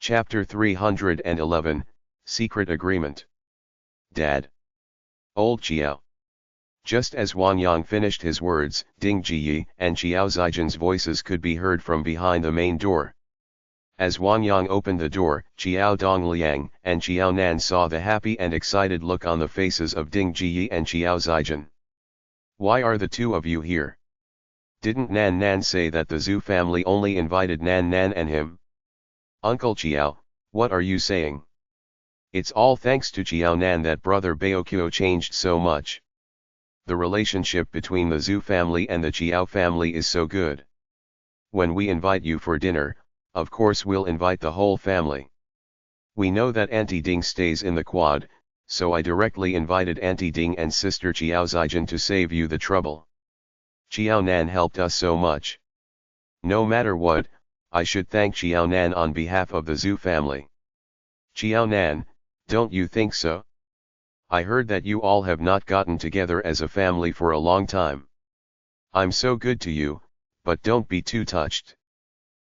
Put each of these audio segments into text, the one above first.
Chapter 311, Secret Agreement. Dad. Old Chiao. Just as Wang Yang finished his words, Ding Jiyi and Xiao Zijian's voices could be heard from behind the main door. As Wang Yang opened the door, Xiao Dongliang and Xiao Nan saw the happy and excited look on the faces of Ding Jiyi and Xiao Zijian. Why are the two of you here? Didn't Nan Nan say that the Zhu family only invited Nan Nan and him? Uncle Chiao, what are you saying? It's all thanks to Xiao Nan that brother Baoqiu changed so much. The relationship between the Zhu family and the Chiao family is so good. When we invite you for dinner, of course we'll invite the whole family. We know that Auntie Ding stays in the quad, so I directly invited Auntie Ding and Sister Xiao Zijian to save you the trouble. Xiao Nan helped us so much. No matter what, I should thank Xiao Nan on behalf of the Zhu family. Xiao Nan, don't you think so? I heard that you all have not gotten together as a family for a long time. I'm so good to you, but don't be too touched.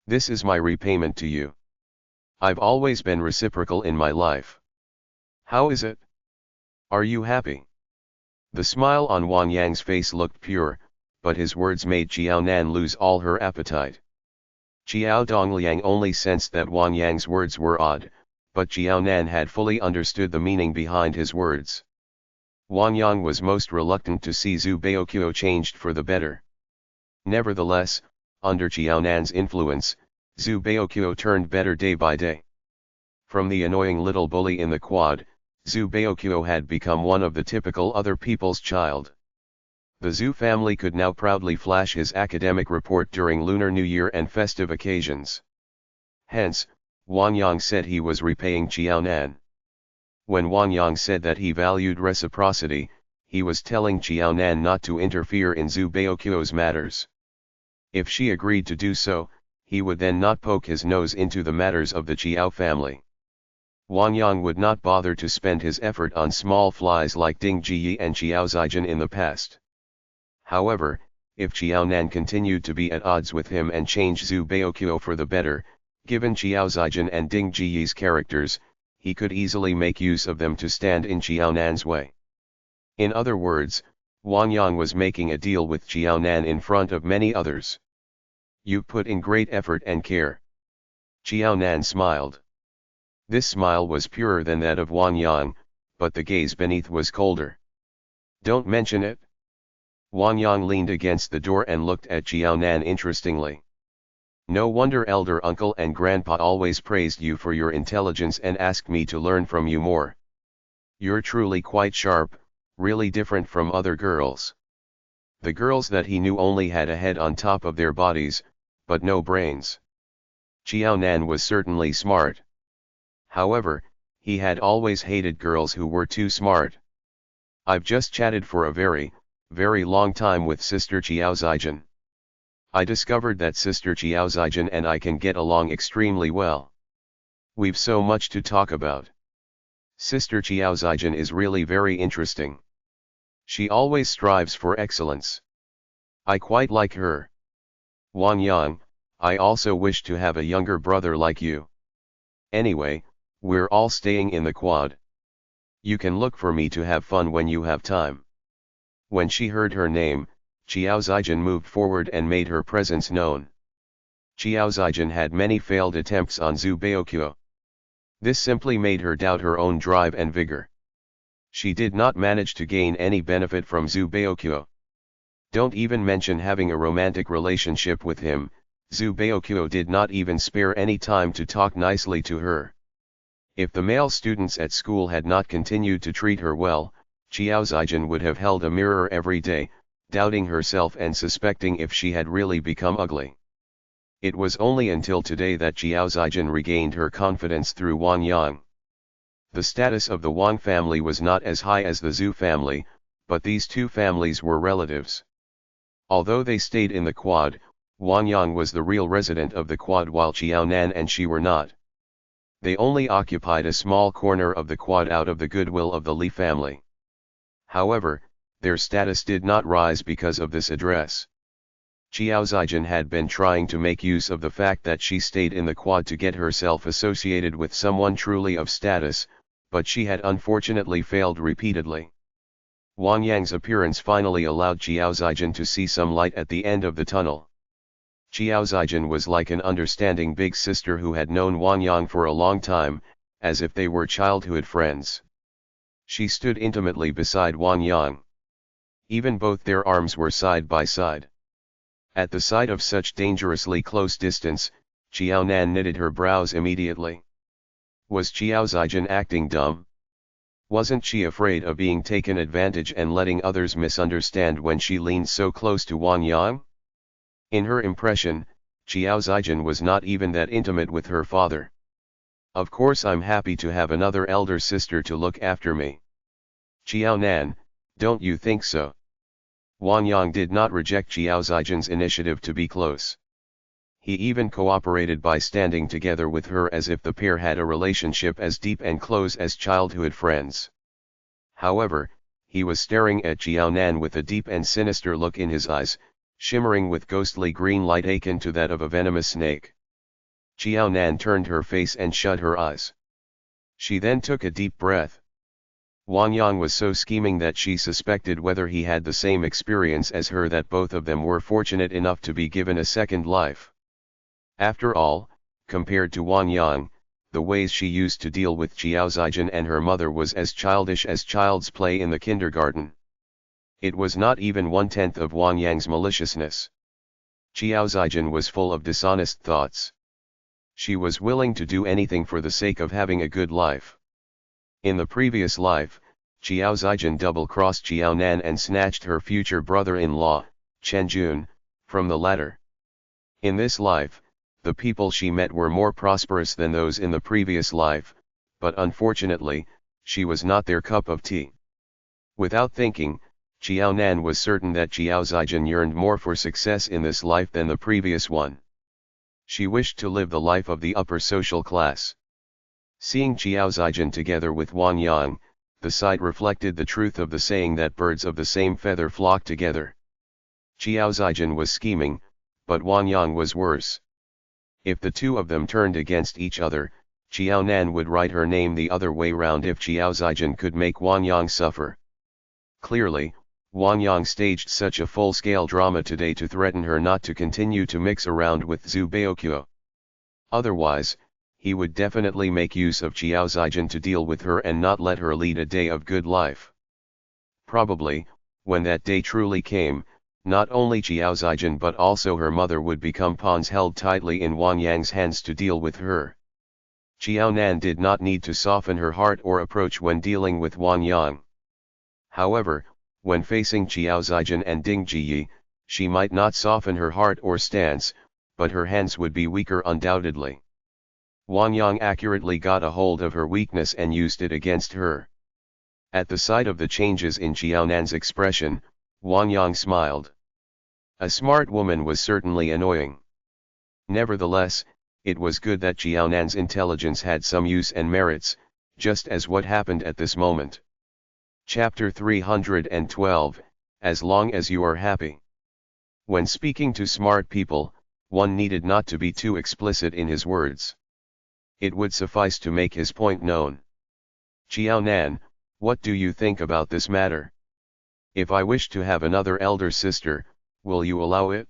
This is my repayment to you. I've always been reciprocal in my life. How is it? Are you happy? The smile on Wang Yang's face looked pure, but his words made Xiao Nan lose all her appetite. Xiao Dongliang only sensed that Wang Yang's words were odd, but Xiao Nan had fully understood the meaning behind his words. Wang Yang was most reluctant to see Zhu Baoqiu changed for the better. Nevertheless, under Xiao Nan's influence, Zhu Baoqiu turned better day by day. From the annoying little bully in the quad, Zhu Baoqiu had become one of the typical other people's child. The Zhu family could now proudly flash his academic report during Lunar New Year and festive occasions. Hence, Wang Yang said he was repaying Xiao Nan. When Wang Yang said that he valued reciprocity, he was telling Xiao Nan not to interfere in Zhu Baoqiu's matters. If she agreed to do so, he would then not poke his nose into the matters of the Xiao family. Wang Yang would not bother to spend his effort on small flies like Ding Jiyi and Xiao Zijian in the past. However, if Xiao Nan continued to be at odds with him and changed Zhu Baoqiu for the better, given Xiao Zijian and Ding Jiyi's characters, he could easily make use of them to stand in Xiao Nan's way. In other words, Wang Yang was making a deal with Xiao Nan in front of many others. You put in great effort and care. Xiao Nan smiled. This smile was purer than that of Wang Yang, but the gaze beneath was colder. Don't mention it. Wang Yang leaned against the door and looked at Xiao Nan interestingly. No wonder elder uncle and grandpa always praised you for your intelligence and asked me to learn from you more. You're truly quite sharp, really different from other girls. The girls that he knew only had a head on top of their bodies, but no brains. Xiao Nan was certainly smart. However, he had always hated girls who were too smart. I've just chatted for a very long time with Sister Xiao Zijian. I discovered that Sister Xiao Zijian and I can get along extremely well. We've so much to talk about. Sister Xiao Zijian is really very interesting. She always strives for excellence. I quite like her. Wang Yang, I also wish to have a younger brother like you. Anyway, we're all staying in the quad. You can look for me to have fun when you have time. When she heard her name, Xiao Zijian moved forward and made her presence known. Xiao Zijian had many failed attempts on Zhu Baoqiu. This simply made her doubt her own drive and vigor. She did not manage to gain any benefit from Zhu Baoqiu. Don't even mention having a romantic relationship with him, Zhu Baoqiu did not even spare any time to talk nicely to her. If the male students at school had not continued to treat her well, Xiao Zijian would have held a mirror every day, doubting herself and suspecting if she had really become ugly. It was only until today that Xiao Zijian regained her confidence through Wang Yang. The status of the Wang family was not as high as the Zhu family, but these two families were relatives. Although they stayed in the quad, Wang Yang was the real resident of the quad while Xiao Nan and she were not. They only occupied a small corner of the quad out of the goodwill of the Li family. However, their status did not rise because of this address. Xiao Zijin had been trying to make use of the fact that she stayed in the quad to get herself associated with someone truly of status, but she had unfortunately failed repeatedly. Wang Yang's appearance finally allowed Xiao Zijin to see some light at the end of the tunnel. Xiao Zijin was like an understanding big sister who had known Wang Yang for a long time, as if they were childhood friends. She stood intimately beside Wang Yang. Even both their arms were side by side. At the sight of such dangerously close distance, Xiao Nan knitted her brows immediately. Was Xiao Zijin acting dumb? Wasn't she afraid of being taken advantage and letting others misunderstand when she leaned so close to Wang Yang? In her impression, Xiao Zijin was not even that intimate with her father. Of course I'm happy to have another elder sister to look after me. Xiao Nan, don't you think so? Wang Yang did not reject Xiao Zijin's initiative to be close. He even cooperated by standing together with her as if the pair had a relationship as deep and close as childhood friends. However, he was staring at Xiao Nan with a deep and sinister look in his eyes, shimmering with ghostly green light akin to that of a venomous snake. Xiao Nan turned her face and shut her eyes. She then took a deep breath. Wang Yang was so scheming that she suspected whether he had the same experience as her, that both of them were fortunate enough to be given a second life. After all, compared to Wang Yang, the ways she used to deal with Xiao Zijin and her mother was as childish as child's play in the kindergarten. It was not even 1/10 of Wang Yang's maliciousness. Xiao Zijin was full of dishonest thoughts. She was willing to do anything for the sake of having a good life. In the previous life, Xiao Zijin double-crossed Xiao Nan and snatched her future brother-in-law, Chen Jun, from the latter. In this life, the people she met were more prosperous than those in the previous life, but unfortunately, she was not their cup of tea. Without thinking, Xiao Nan was certain that Xiao Zijin yearned more for success in this life than the previous one. She wished to live the life of the upper social class. Seeing Xiao Zijin together with Wang Yang, the sight reflected the truth of the saying that birds of the same feather flock together. Xiao Zijin was scheming, but Wang Yang was worse. If the two of them turned against each other, Xiao Nan would write her name the other way round if Xiao Zijin could make Wang Yang suffer. Clearly, Wang Yang staged such a full-scale drama today to threaten her not to continue to mix around with Zhu Baoqiu. Otherwise, he would definitely make use of Xiao Zijin to deal with her and not let her lead a day of good life. Probably, when that day truly came, not only Xiao Zijin but also her mother would become pawns held tightly in Wang Yang's hands to deal with her. Xiao Nan did not need to soften her heart or approach when dealing with Wang Yang. However, when facing Xiao Zijin and Ding Jiyi, she might not soften her heart or stance, but her hands would be weaker undoubtedly. Wang Yang accurately got a hold of her weakness and used it against her. At the sight of the changes in Xiao Nan's expression, Wang Yang smiled. A smart woman was certainly annoying. Nevertheless, it was good that Xiao Nan's intelligence had some use and merits, just as what happened at this moment. Chapter 312, As long as you are happy. When speaking to smart people, one needed not to be too explicit in his words. It would suffice to make his point known. Xiao Nan, what do you think about this matter? If I wish to have another elder sister, will you allow it?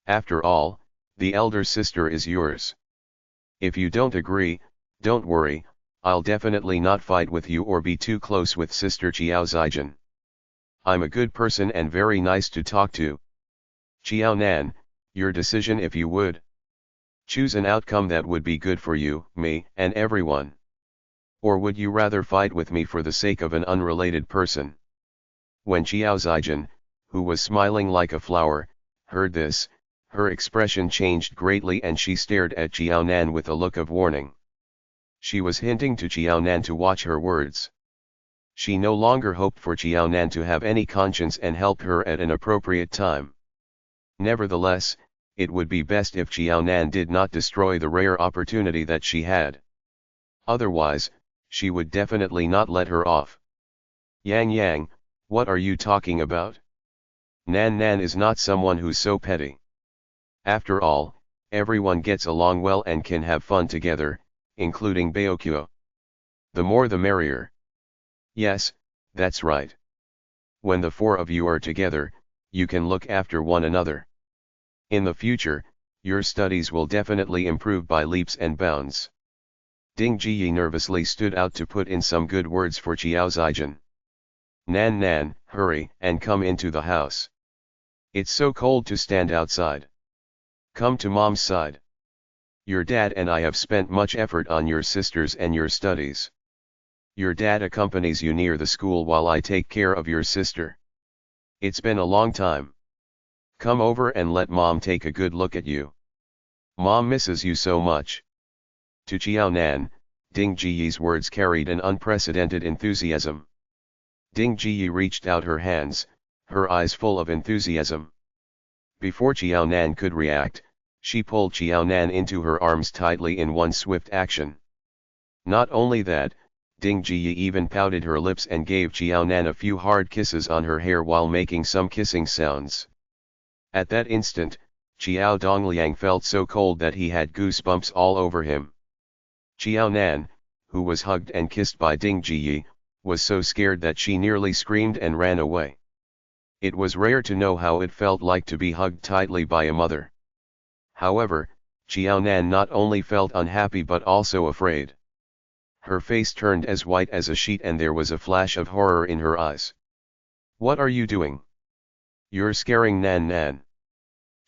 After all, the elder sister is yours. If you don't agree, don't worry, I'll definitely not fight with you or be too close with Sister Xiao Zijin. I'm a good person and very nice to talk to. Xiao Nan, your decision if you would. Choose an outcome that would be good for you, me, and everyone. Or would you rather fight with me for the sake of an unrelated person? When Xiao Zijin, who was smiling like a flower, heard this, her expression changed greatly and she stared at Xiao Nan with a look of warning. She was hinting to Xiao Nan to watch her words. She no longer hoped for Xiao Nan to have any conscience and help her at an appropriate time. Nevertheless, it would be best if Xiao Nan did not destroy the rare opportunity that she had. Otherwise, she would definitely not let her off. Yang, what are you talking about? Nan Nan is not someone who's so petty. After all, everyone gets along well and can have fun together, including Baokyo. The more the merrier. Yes, that's right. When the four of you are together, you can look after one another. In the future, your studies will definitely improve by leaps and bounds. Ding Jiyi nervously stood out to put in some good words for Qiao Zijin. Nan Nan, hurry and come into the house. It's so cold to stand outside. Come to mom's side. Your dad and I have spent much effort on your sisters and your studies. Your dad accompanies you near the school while I take care of your sister. It's been a long time. Come over and let mom take a good look at you. Mom misses you so much. To Qiao Nan, Ding Jiyi's words carried an unprecedented enthusiasm. Ding Jiyi reached out her hands, her eyes full of enthusiasm. Before Qiao Nan could react, she pulled Qiao Nan into her arms tightly in one swift action. Not only that, Ding Jiyi even pouted her lips and gave Qiao Nan a few hard kisses on her hair while making some kissing sounds. At that instant, Qiao Dongliang felt so cold that he had goosebumps all over him. Qiao Nan, who was hugged and kissed by Ding Jiyi, was so scared that she nearly screamed and ran away. It was rare to know how it felt like to be hugged tightly by a mother. However, Qiao Nan not only felt unhappy but also afraid. Her face turned as white as a sheet and there was a flash of horror in her eyes. What are you doing? You're scaring Nan Nan.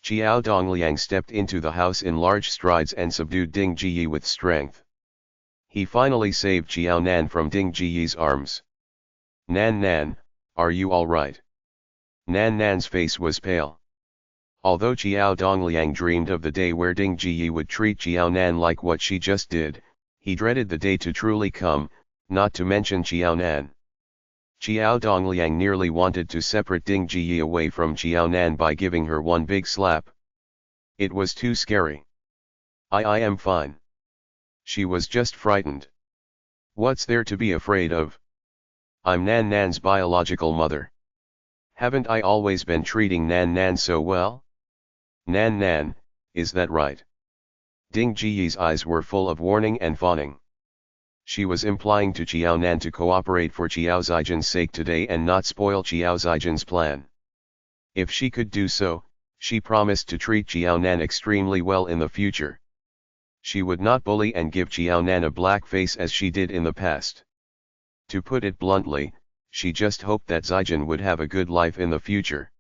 Qiao Dongliang stepped into the house in large strides and subdued Ding Jiyi with strength. He finally saved Qiao Nan from Ding Jiyi's arms. Nan Nan, are you all right? Nan Nan's face was pale. Although Qiao Dongliang dreamed of the day where Ding Jiyi would treat Qiao Nan like what she just did, he dreaded the day to truly come, not to mention Qiao Nan. Qiao Dongliang nearly wanted to separate Ding Jiyi away from Qiao Nan by giving her one big slap. It was too scary. I am fine. She was just frightened. What's there to be afraid of? I'm Nan Nan's biological mother. Haven't I always been treating Nan Nan so well? Nan Nan, is that right? Ding Jiyi's eyes were full of warning and fawning. She was implying to Qiao Nan to cooperate for Qiao Zijin's sake today and not spoil Qiao Zijin's plan. If she could do so, she promised to treat Qiao Nan extremely well in the future. She would not bully and give Qiao Nan a black face as she did in the past. To put it bluntly, she just hoped that Zijin would have a good life in the future.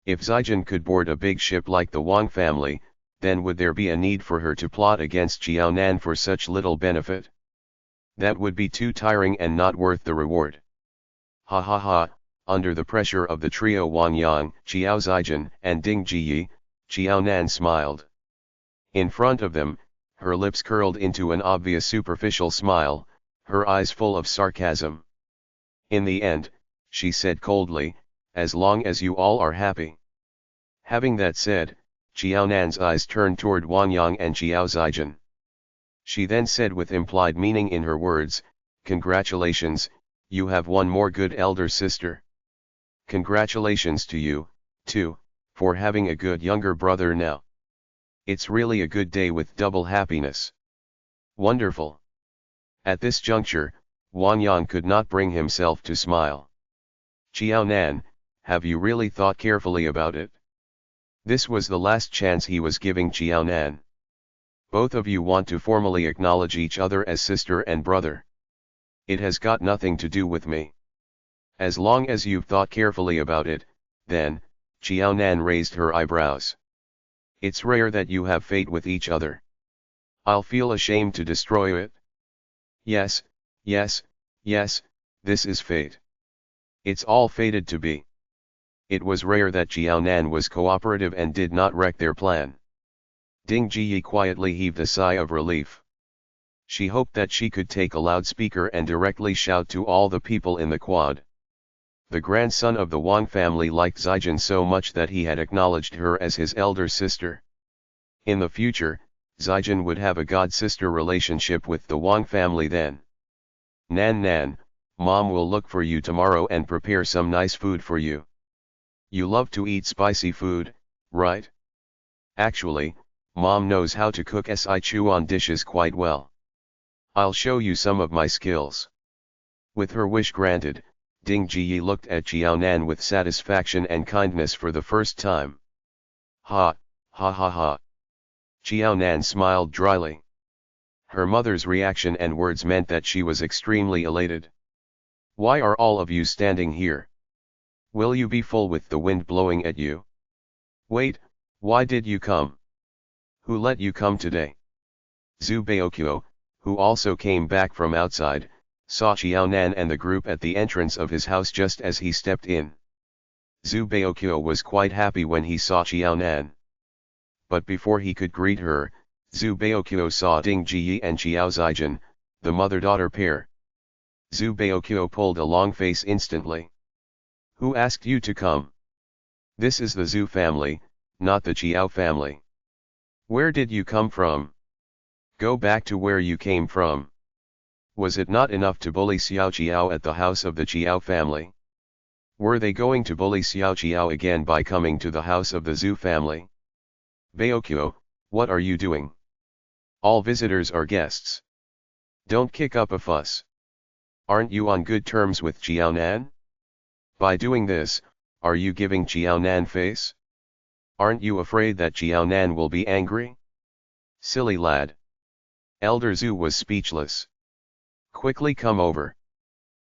If Zijin could board a big ship like the Wang family, then would there be a need for her to plot against Qiao Nan for such little benefit? That would be too tiring and not worth the reward. Ha ha ha, under the pressure of the trio Wang Yang, Qiao Zijin, and Ding Jiyi, Qiao Nan smiled. In front of them, her lips curled into an obvious superficial smile, her eyes full of sarcasm. In the end, she said coldly, as long as you all are happy. Having that said, Qiao Nan's eyes turned toward Wang Yang and Qiao Zijin. She then said with implied meaning in her words, congratulations, you have one more good elder sister. Congratulations to you, too, for having a good younger brother now. It's really a good day with double happiness. Wonderful. At this juncture, Wang Yang could not bring himself to smile. Qiao Nan, have you really thought carefully about it? This was the last chance he was giving Qiao Nan. Both of you want to formally acknowledge each other as sister and brother. It has got nothing to do with me. As long as you've thought carefully about it, then, Qiao Nan raised her eyebrows. It's rare that you have fate with each other. I'll feel ashamed to destroy it. Yes, yes, yes, this is fate. It's all fated to be. It was rare that Qiao Nan was cooperative and did not wreck their plan. Ding Jiyi quietly heaved a sigh of relief. She hoped that she could take a loudspeaker and directly shout to all the people in the quad. The grandson of the Wang family liked Zijin so much that he had acknowledged her as his elder sister. In the future, Zijin would have a god-sister relationship with the Wang family then. Nan Nan, Mom will look for you tomorrow and prepare some nice food for you. You love to eat spicy food, right? Actually, Mom knows how to cook Sichuan dishes quite well. I'll show you some of my skills. With her wish granted, Ding Jiyi looked at Xiaonan with satisfaction and kindness for the first time. Ha, ha ha ha. Xiaonan smiled dryly. Her mother's reaction and words meant that she was extremely elated. Why are all of you standing here? Will you be full with the wind blowing at you? Wait, why did you come? Who let you come today? Zhu Baoqiu, who also came back from outside, saw Xiaonan and the group at the entrance of his house just as he stepped in. Zhu Baoqiu was quite happy when he saw Xiaonan. But before he could greet her, Zhu Baoqiu saw Ding Jiyi and Xiao Zijin, the mother-daughter pair. Zhu Baoqiu pulled a long face instantly. Who asked you to come? This is the Zhu family, not the Xiao family. Where did you come from? Go back to where you came from. Was it not enough to bully Xiao Qiao at the house of the Qiao family? Were they going to bully Xiao Qiao again by coming to the house of the Zhu family? Baoqiu, what are you doing? All visitors are guests. Don't kick up a fuss. Aren't you on good terms with Xiaonan? By doing this, are you giving Xiaonan face? Aren't you afraid that Xiaonan will be angry? Silly lad. Elder Zhu was speechless. Quickly come over.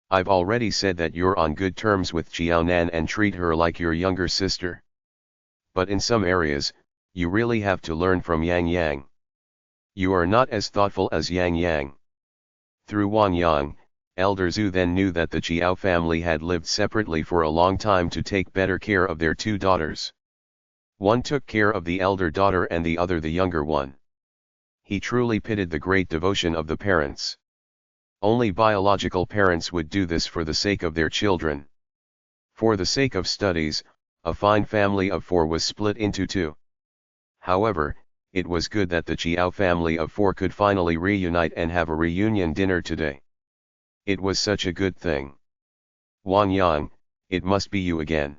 I've already said that you're on good terms with Xiaonan and treat her like your younger sister. But in some areas, you really have to learn from Yang Yang. You are not as thoughtful as Yang Yang. Through Wang Yang, Elder Zhu then knew that the Qiao family had lived separately for a long time to take better care of their two daughters. One took care of the elder daughter and the other the younger one. He truly pitied the great devotion of the parents. Only biological parents would do this for the sake of their children. For the sake of studies, a fine family of 4 was split into 2. However, it was good that the Qiao family of 4 could finally reunite and have a reunion dinner today. It was such a good thing. Wang Yang, it must be you again.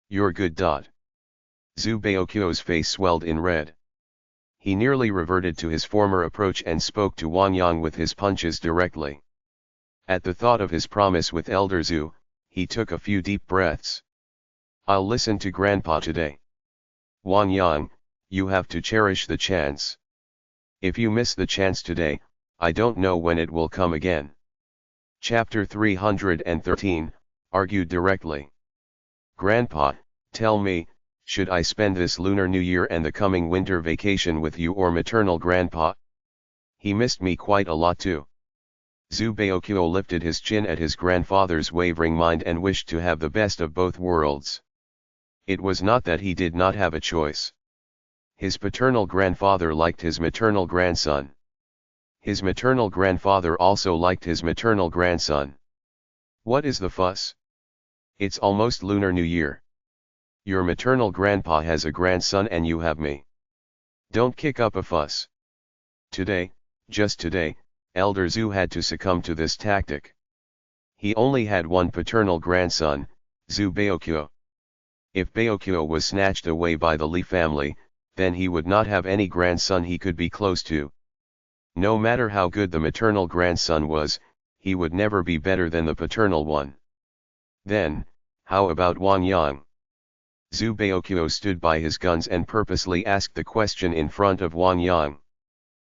You're good. Zhu Baoqiu's face swelled in red. He nearly reverted to his former approach and spoke to Wang Yang with his punches directly. At the thought of his promise with Elder Zhu, he took a few deep breaths. I'll listen to Grandpa today. Wang Yang, you have to cherish the chance. If you miss the chance today, I don't know when it will come again. Chapter 313, argued directly. Grandpa, tell me, should I spend this Lunar New Year and the coming winter vacation with you or maternal grandpa? He missed me quite a lot too. Zhu Baoqiu lifted his chin at his grandfather's wavering mind and wished to have the best of both worlds. It was not that he did not have a choice. His paternal grandfather liked his maternal grandson. His maternal grandfather also liked his maternal grandson. What is the fuss? It's almost Lunar New Year. Your maternal grandpa has a grandson and you have me. Don't kick up a fuss. Today, just today, Elder Zhu had to succumb to this tactic. He only had one paternal grandson, Zhu Baoqiu. If Baoqiu was snatched away by the Li family, then he would not have any grandson he could be close to. No matter how good the maternal grandson was, he would never be better than the paternal one. Then, how about Wang Yang? Zhu Baoqiu stood by his guns and purposely asked the question in front of Wang Yang.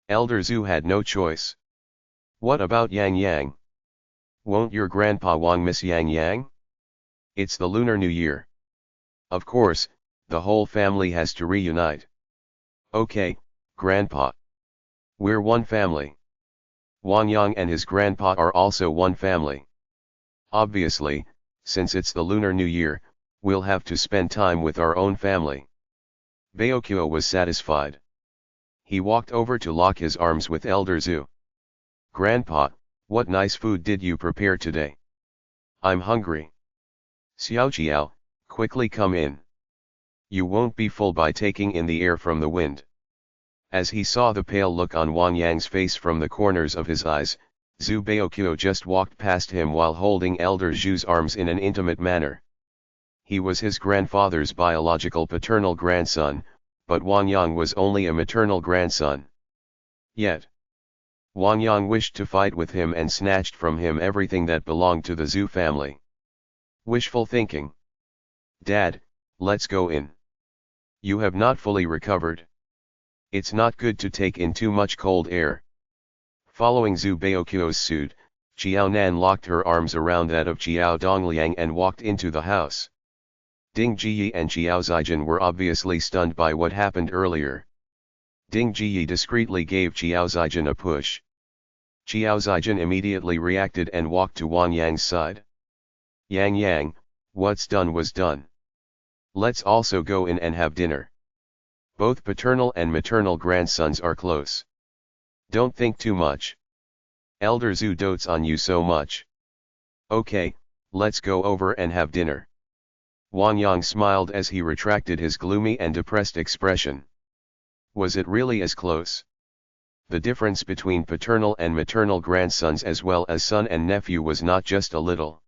Elder Zhu had no choice. What about Yang Yang? Won't your grandpa Wang miss Yang Yang? It's the Lunar New Year. Of course, the whole family has to reunite. Okay, Grandpa. We're one family. Wang Yang and his grandpa are also one family. Obviously, since it's the Lunar New Year, we'll have to spend time with our own family. Baoqiu was satisfied. He walked over to lock his arms with Elder Zhu. Grandpa, what nice food did you prepare today? I'm hungry. Xiao Qiao, quickly come in. You won't be full by taking in the air from the wind. As he saw the pale look on Wang Yang's face from the corners of his eyes, Zhu Baoqiu just walked past him while holding Elder Zhu's arms in an intimate manner. He was his grandfather's biological paternal grandson, but Wang Yang was only a maternal grandson. Yet, Wang Yang wished to fight with him and snatched from him everything that belonged to the Zhu family. Wishful thinking. Dad, let's go in. You have not fully recovered. It's not good to take in too much cold air. Following Zhu Baoqiu's suit, Xiao Nan locked her arms around that of Xiao Dongliang and walked into the house. Ding Jiyi and Xiao Zijin were obviously stunned by what happened earlier. Ding Jiyi discreetly gave Xiao Zijin a push. Xiao Zijin immediately reacted and walked to Wang Yang's side. Yang, what's done was done. Let's also go in and have dinner. Both paternal and maternal grandsons are close. Don't think too much. Elder Zhu dotes on you so much. Okay, let's go over and have dinner. Wang Yang smiled as he retracted his gloomy and depressed expression. Was it really as close? The difference between paternal and maternal grandsons as well as son and nephew was not just a little.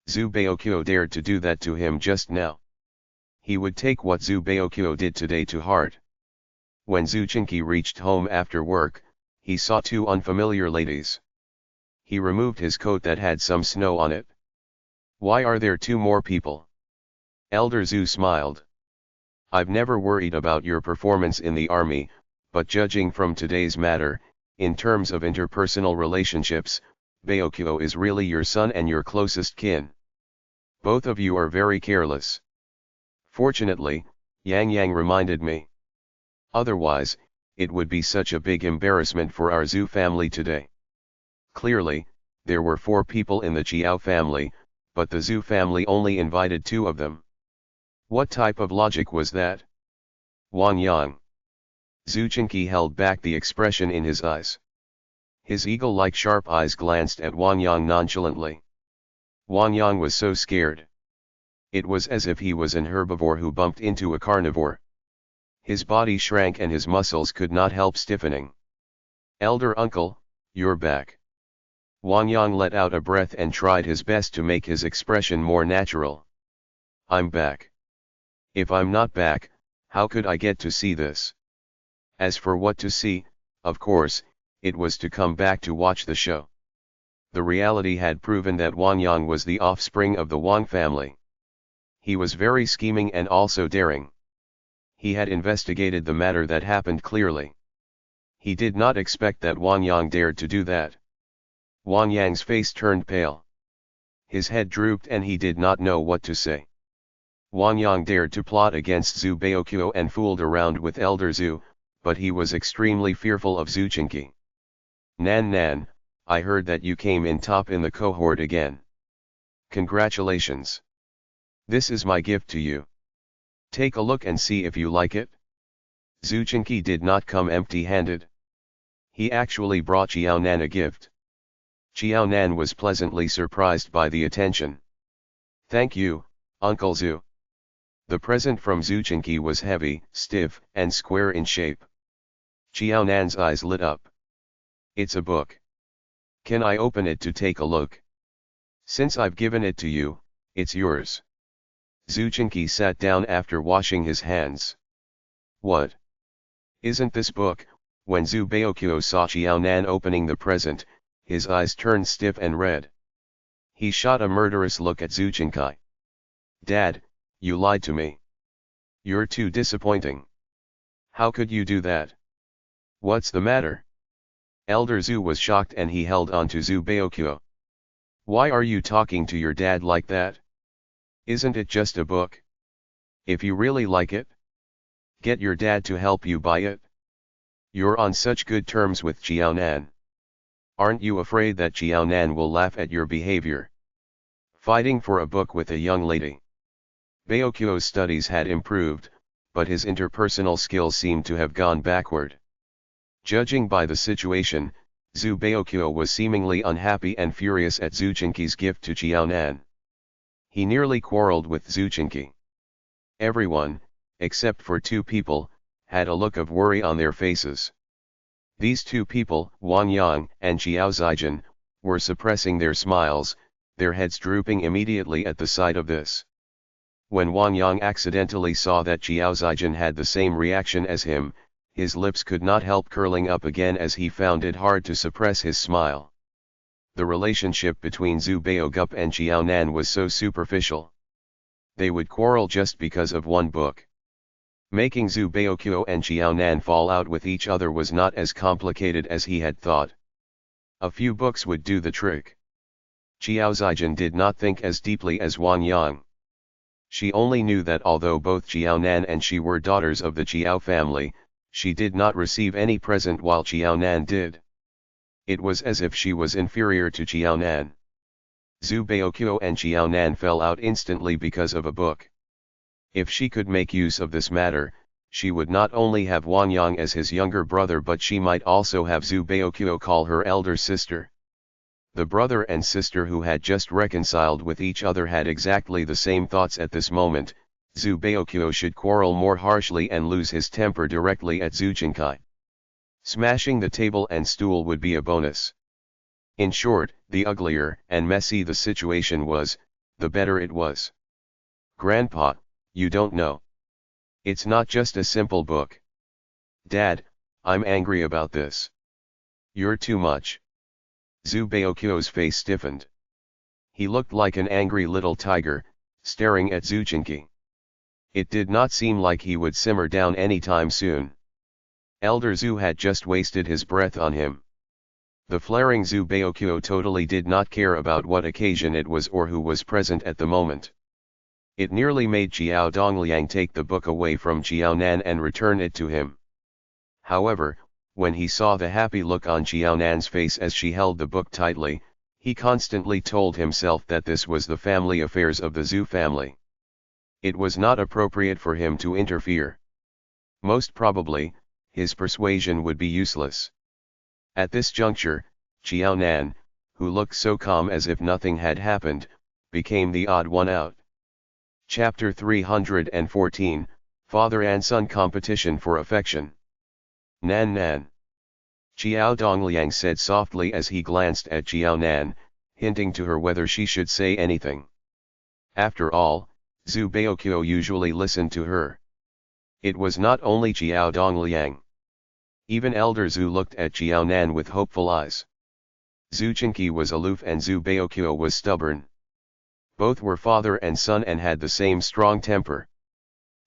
Zhu Baoqiu dared to do that to him just now. He would take what Zhu Baoqiu did today to heart. When Zhu Chinqi reached home after work, he saw two unfamiliar ladies. He removed his coat that had some snow on it. Why are there two more people? Elder Zhu smiled. I've never worried about your performance in the army, but judging from today's matter, in terms of interpersonal relationships, Baoqiu is really your son and your closest kin. Both of you are very careless. Fortunately, Yang reminded me. Otherwise, it would be such a big embarrassment for our Zhu family today. Clearly, there were 4 people in the Chiao family, but the Zhu family only invited 2 of them. What type of logic was that? Wang Yang. Zhu Chinqi held back the expression in his eyes. His eagle-like sharp eyes glanced at Wang Yang nonchalantly. Wang Yang was so scared. It was as if he was an herbivore who bumped into a carnivore. His body shrank and his muscles could not help stiffening. Elder uncle, you're back. Wang Yang let out a breath and tried his best to make his expression more natural. I'm back. If I'm not back, how could I get to see this? As for what to see, of course, it was to come back to watch the show. The reality had proven that Wang Yang was the offspring of the Wang family. He was very scheming and also daring. He had investigated the matter that happened clearly. He did not expect that Wang Yang dared to do that. Wang Yang's face turned pale. His head drooped and he did not know what to say. Wang Yang dared to plot against Zhu Baoqiu and fooled around with Elder Zhu, but he was extremely fearful of Zhu Chinqi. Nan, I heard that you came in top in the cohort again. Congratulations. This is my gift to you. Take a look and see if you like it. Zhu Chinqi did not come empty-handed. He actually brought Xiao Nan a gift. Xiao Nan was pleasantly surprised by the attention. Thank you, Uncle Zhu. The present from Zhu Chinqi was heavy, stiff, and square in shape. Xiao Nan's eyes lit up. It's a book. Can I open it to take a look? Since I've given it to you, it's yours. Zhu Chinqi sat down after washing his hands. What? Isn't this book? When Zhu Baoqiu saw Xiao Nan opening the present, his eyes turned stiff and red. He shot a murderous look at Zhu Chinqi. Dad, you lied to me. You're too disappointing. How could you do that? What's the matter? Elder Zhu was shocked and he held on to Zhu Baoqiu. Why are you talking to your dad like that? Isn't it just a book? If you really like it, get your dad to help you buy it. You're on such good terms with Xiao Nan. Aren't you afraid that Xiao Nan will laugh at your behavior? Fighting for a book with a young lady. Baoqiu's studies had improved, but his interpersonal skills seemed to have gone backward. Judging by the situation, Zhu Baoqiu was seemingly unhappy and furious at Zhu Chinqi's gift to Xiao Nan. He nearly quarreled with Zhu Chinqi. Everyone, except for 2 people, had a look of worry on their faces. These 2 people, Wang Yang and Xiao Zijin, were suppressing their smiles, their heads drooping immediately at the sight of this. When Wang Yang accidentally saw that Xiao Zijin had the same reaction as him, his lips could not help curling up again as he found it hard to suppress his smile. The relationship between Zhu Baogup and Xiao Nan was so superficial. They would quarrel just because of one book. Making Zhu Baoguo and Xiao Nan fall out with each other was not as complicated as he had thought. A few books would do the trick. Xiao Zijin did not think as deeply as Wang Yang. She only knew that although both Xiao Nan and she were daughters of the Xiao family, she did not receive any present while Xiao Nan did. It was as if she was inferior to Xiao Nan. Zhu Baoguo and Xiao Nan fell out instantly because of a book. If she could make use of this matter, she would not only have Wang Yang as his younger brother but she might also have Zhu Baoguo call her elder sister. The brother and sister who had just reconciled with each other had exactly the same thoughts at this moment. Zhu Baoguo should quarrel more harshly and lose his temper directly at Zhu Jinkai. Smashing the table and stool would be a bonus. In short, the uglier and messy the situation was, the better it was. Grandpa, you don't know. It's not just a simple book. Dad, I'm angry about this. You're too much. Zhu Baoguo's face stiffened. He looked like an angry little tiger, staring at Zhu Jinkai. It did not seem like he would simmer down anytime soon. Elder Zhu had just wasted his breath on him. The flaring Zhu Baoguo totally did not care about what occasion it was or who was present at the moment. It nearly made Xiao Dongliang take the book away from Xiao Nan and return it to him. However, when he saw the happy look on Xiao Nan's face as she held the book tightly, he constantly told himself that this was the family affairs of the Zhu family. It was not appropriate for him to interfere. Most probably, his persuasion would be useless. At this juncture, Xiao Nan, who looked so calm as if nothing had happened, became the odd one out. Chapter 314, Father and Son Competition for Affection. Nan Nan. Xiao Dongliang said softly as he glanced at Xiao Nan, hinting to her whether she should say anything. After all, Zhu Baoguo usually listened to her. It was not only Xiao Dongliang. Even Elder Zhu looked at Xiao Nan with hopeful eyes. Zhu Jinkai was aloof and Zhu Baoguo was stubborn. Both were father and son and had the same strong temper.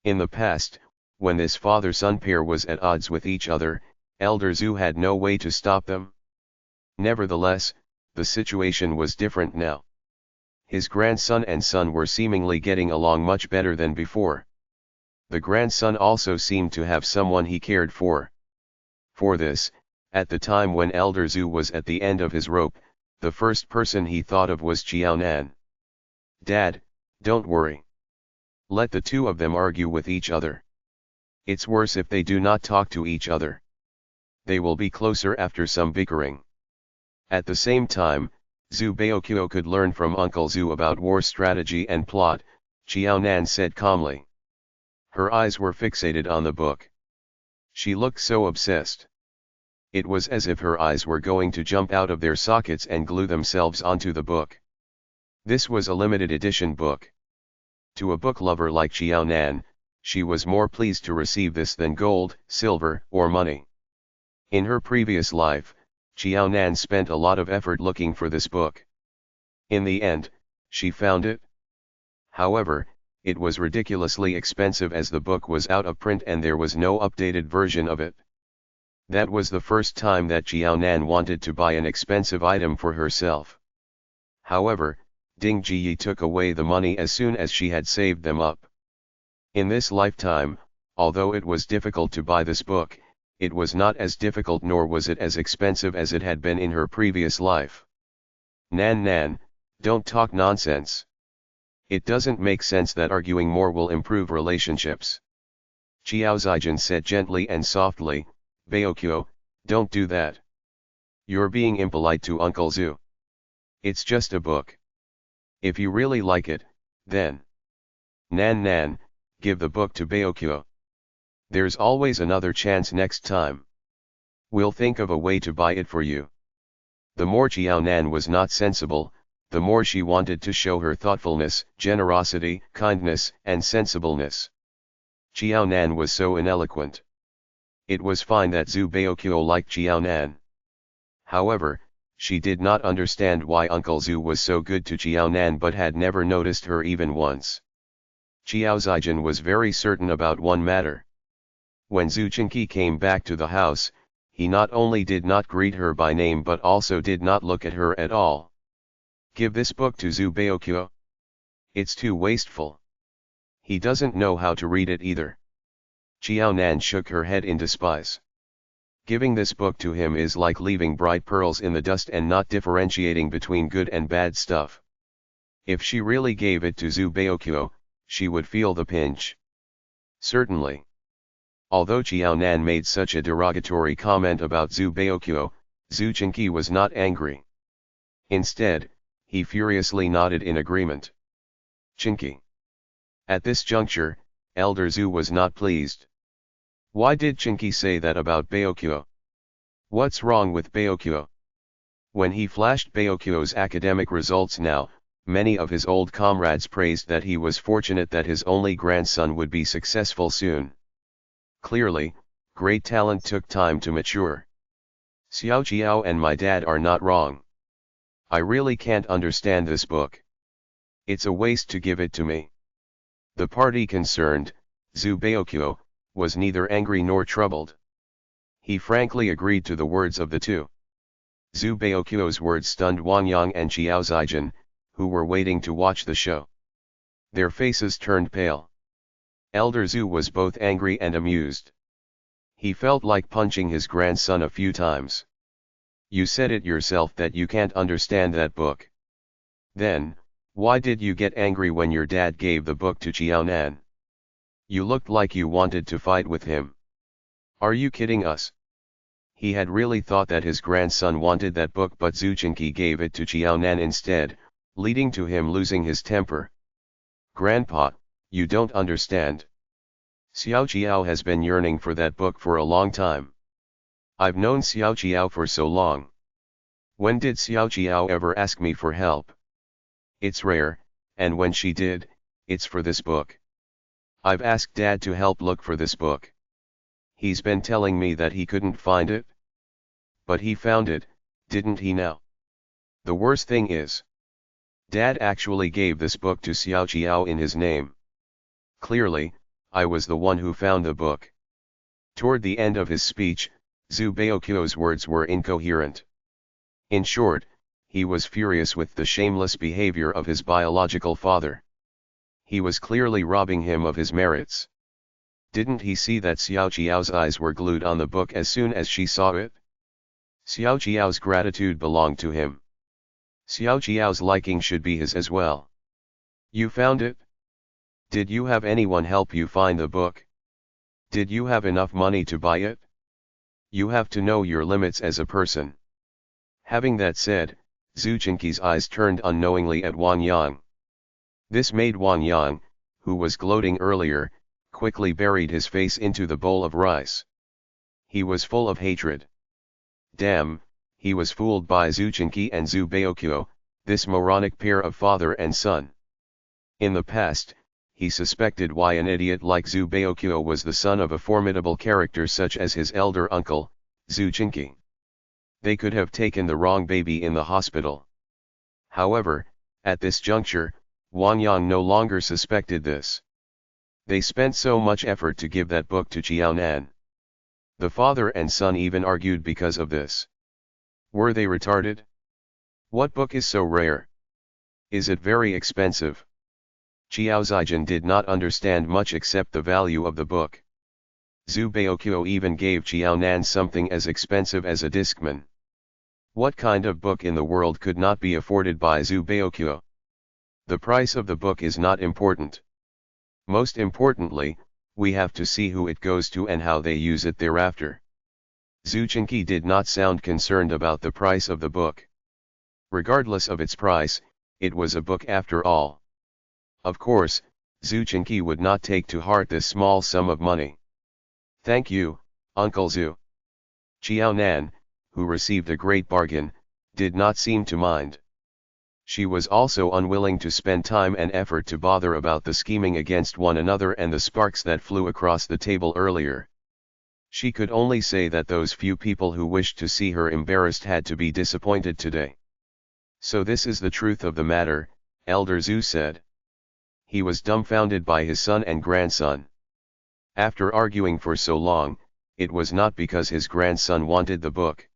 In the past, when this father-son pair was at odds with each other, Elder Zhu had no way to stop them. Nevertheless, the situation was different now. His grandson and son were seemingly getting along much better than before. The grandson also seemed to have someone he cared for. For this, at the time when Elder Zhu was at the end of his rope, the first person he thought of was Xiao Nan. Dad, don't worry. Let the two of them argue with each other. It's worse if they do not talk to each other. They will be closer after some bickering. At the same time, Zhu Baoguo could learn from Uncle Zhu about war strategy and plot, Xiao Nan said calmly. Her eyes were fixated on the book. She looked so obsessed. It was as if her eyes were going to jump out of their sockets and glue themselves onto the book. This was a limited edition book. To a book lover like Xiao Nan, she was more pleased to receive this than gold, silver, or money. In her previous life, Xiao Nan spent a lot of effort looking for this book. In the end, she found it. However, it was ridiculously expensive as the book was out of print and there was no updated version of it. That was the first time that Xiao Nan wanted to buy an expensive item for herself. However, Ding Jiyi took away the money as soon as she had saved them up. In this lifetime, although it was difficult to buy this book, it was not as difficult nor was it as expensive as it had been in her previous life. Nan Nan, don't talk nonsense. It doesn't make sense that arguing more will improve relationships. Xiao Zijin said gently and softly, Baoguo, don't do that. You're being impolite to Uncle Zhu. It's just a book. If you really like it, then. Nan Nan, give the book to Baoguo. There's always another chance next time. We'll think of a way to buy it for you. The more Xiao Nan was not sensible, the more she wanted to show her thoughtfulness, generosity, kindness, and sensibleness. Xiao Nan was so ineloquent. It was fine that Zhu Baoqiu liked Xiao Nan. However, she did not understand why Uncle Zhu was so good to Xiao Nan but had never noticed her even once. Xiao Zijin was very certain about one matter. When Zhu Qingqi came back to the house, he not only did not greet her by name but also did not look at her at all. Give this book to Zhu Baoqiu. It's too wasteful. He doesn't know how to read it either. Xiao Nan shook her head in despise. Giving this book to him is like leaving bright pearls in the dust and not differentiating between good and bad stuff. If she really gave it to Zhu Baoqiu, she would feel the pinch. Certainly. Although Xiao Nan made such a derogatory comment about Zhu Baoqiu, Zhu Qingqi was not angry. Instead, he furiously nodded in agreement. Qingqi. At this juncture, Elder Zhu was not pleased. Why did Qingqi say that about Baoqiu? What's wrong with Baoqiu? When he flashed Baoqiu's academic results now, many of his old comrades praised that he was fortunate that his only grandson would be successful soon. Clearly, great talent took time to mature. Xiao Jiao and my dad are not wrong. I really can't understand this book. It's a waste to give it to me. The party concerned, Zhu Baoqiu, was neither angry nor troubled. He frankly agreed to the words of the two. Zhu Baoqiu's words stunned Wang Yang and Xiao Zijin, who were waiting to watch the show. Their faces turned pale. Elder Zhu was both angry and amused. He felt like punching his grandson a few times. You said it yourself that you can't understand that book. Then, why did you get angry when your dad gave the book to Xiao Nan? You looked like you wanted to fight with him. Are you kidding us? He had really thought that his grandson wanted that book, but Zhu Qingqi gave it to Xiao Nan instead, leading to him losing his temper. Grandpa, you don't understand. Xiao Jiao has been yearning for that book for a long time. I've known Xiao Jiao for so long. When did Xiao Jiao ever ask me for help? It's rare, and when she did, it's for this book. I've asked Dad to help look for this book. He's been telling me that he couldn't find it. But he found it, didn't he now? The worst thing is, Dad actually gave this book to Xiao Jiao in his name. Clearly, I was the one who found the book. Toward the end of his speech, Zhu Baoqiu's words were incoherent. In short, he was furious with the shameless behavior of his biological father. He was clearly robbing him of his merits. Didn't he see that Xiao Jiao's eyes were glued on the book as soon as she saw it? Xiao Jiao's gratitude belonged to him. Xiao Jiao's liking should be his as well. You found it? Did you have anyone help you find the book? Did you have enough money to buy it? You have to know your limits as a person. Having that said, Zhu Qingqi's eyes turned unknowingly at Wang Yang. This made Wang Yang, who was gloating earlier, quickly buried his face into the bowl of rice. He was full of hatred. Damn, he was fooled by Zhu Qingqi and Zhu Baoqiu, this moronic pair of father and son. In the past, he suspected why an idiot like Zhu Baoqiu was the son of a formidable character such as his elder uncle, Zhu Qingqi. They could have taken the wrong baby in the hospital. However, at this juncture, Wang Yang no longer suspected this. They spent so much effort to give that book to Xiao Nan. The father and son even argued because of this. Were they retarded? What book is so rare? Is it very expensive? Xiao Zijin did not understand much except the value of the book. Zhu Baoqiu even gave Xiao Nan something as expensive as a Discman. What kind of book in the world could not be afforded by Zhu Baoqiu? The price of the book is not important. Most importantly, we have to see who it goes to and how they use it thereafter. Zhu Qingqi did not sound concerned about the price of the book. Regardless of its price, it was a book after all. Of course, Zhu Qingqi would not take to heart this small sum of money. Thank you, Uncle Zhu. Xiao Nan, who received a great bargain, did not seem to mind. She was also unwilling to spend time and effort to bother about the scheming against one another and the sparks that flew across the table earlier. She could only say that those few people who wished to see her embarrassed had to be disappointed today. So this is the truth of the matter, Elder Zhu said. He was dumbfounded by his son and grandson. After arguing for so long, it was not because his grandson wanted the book.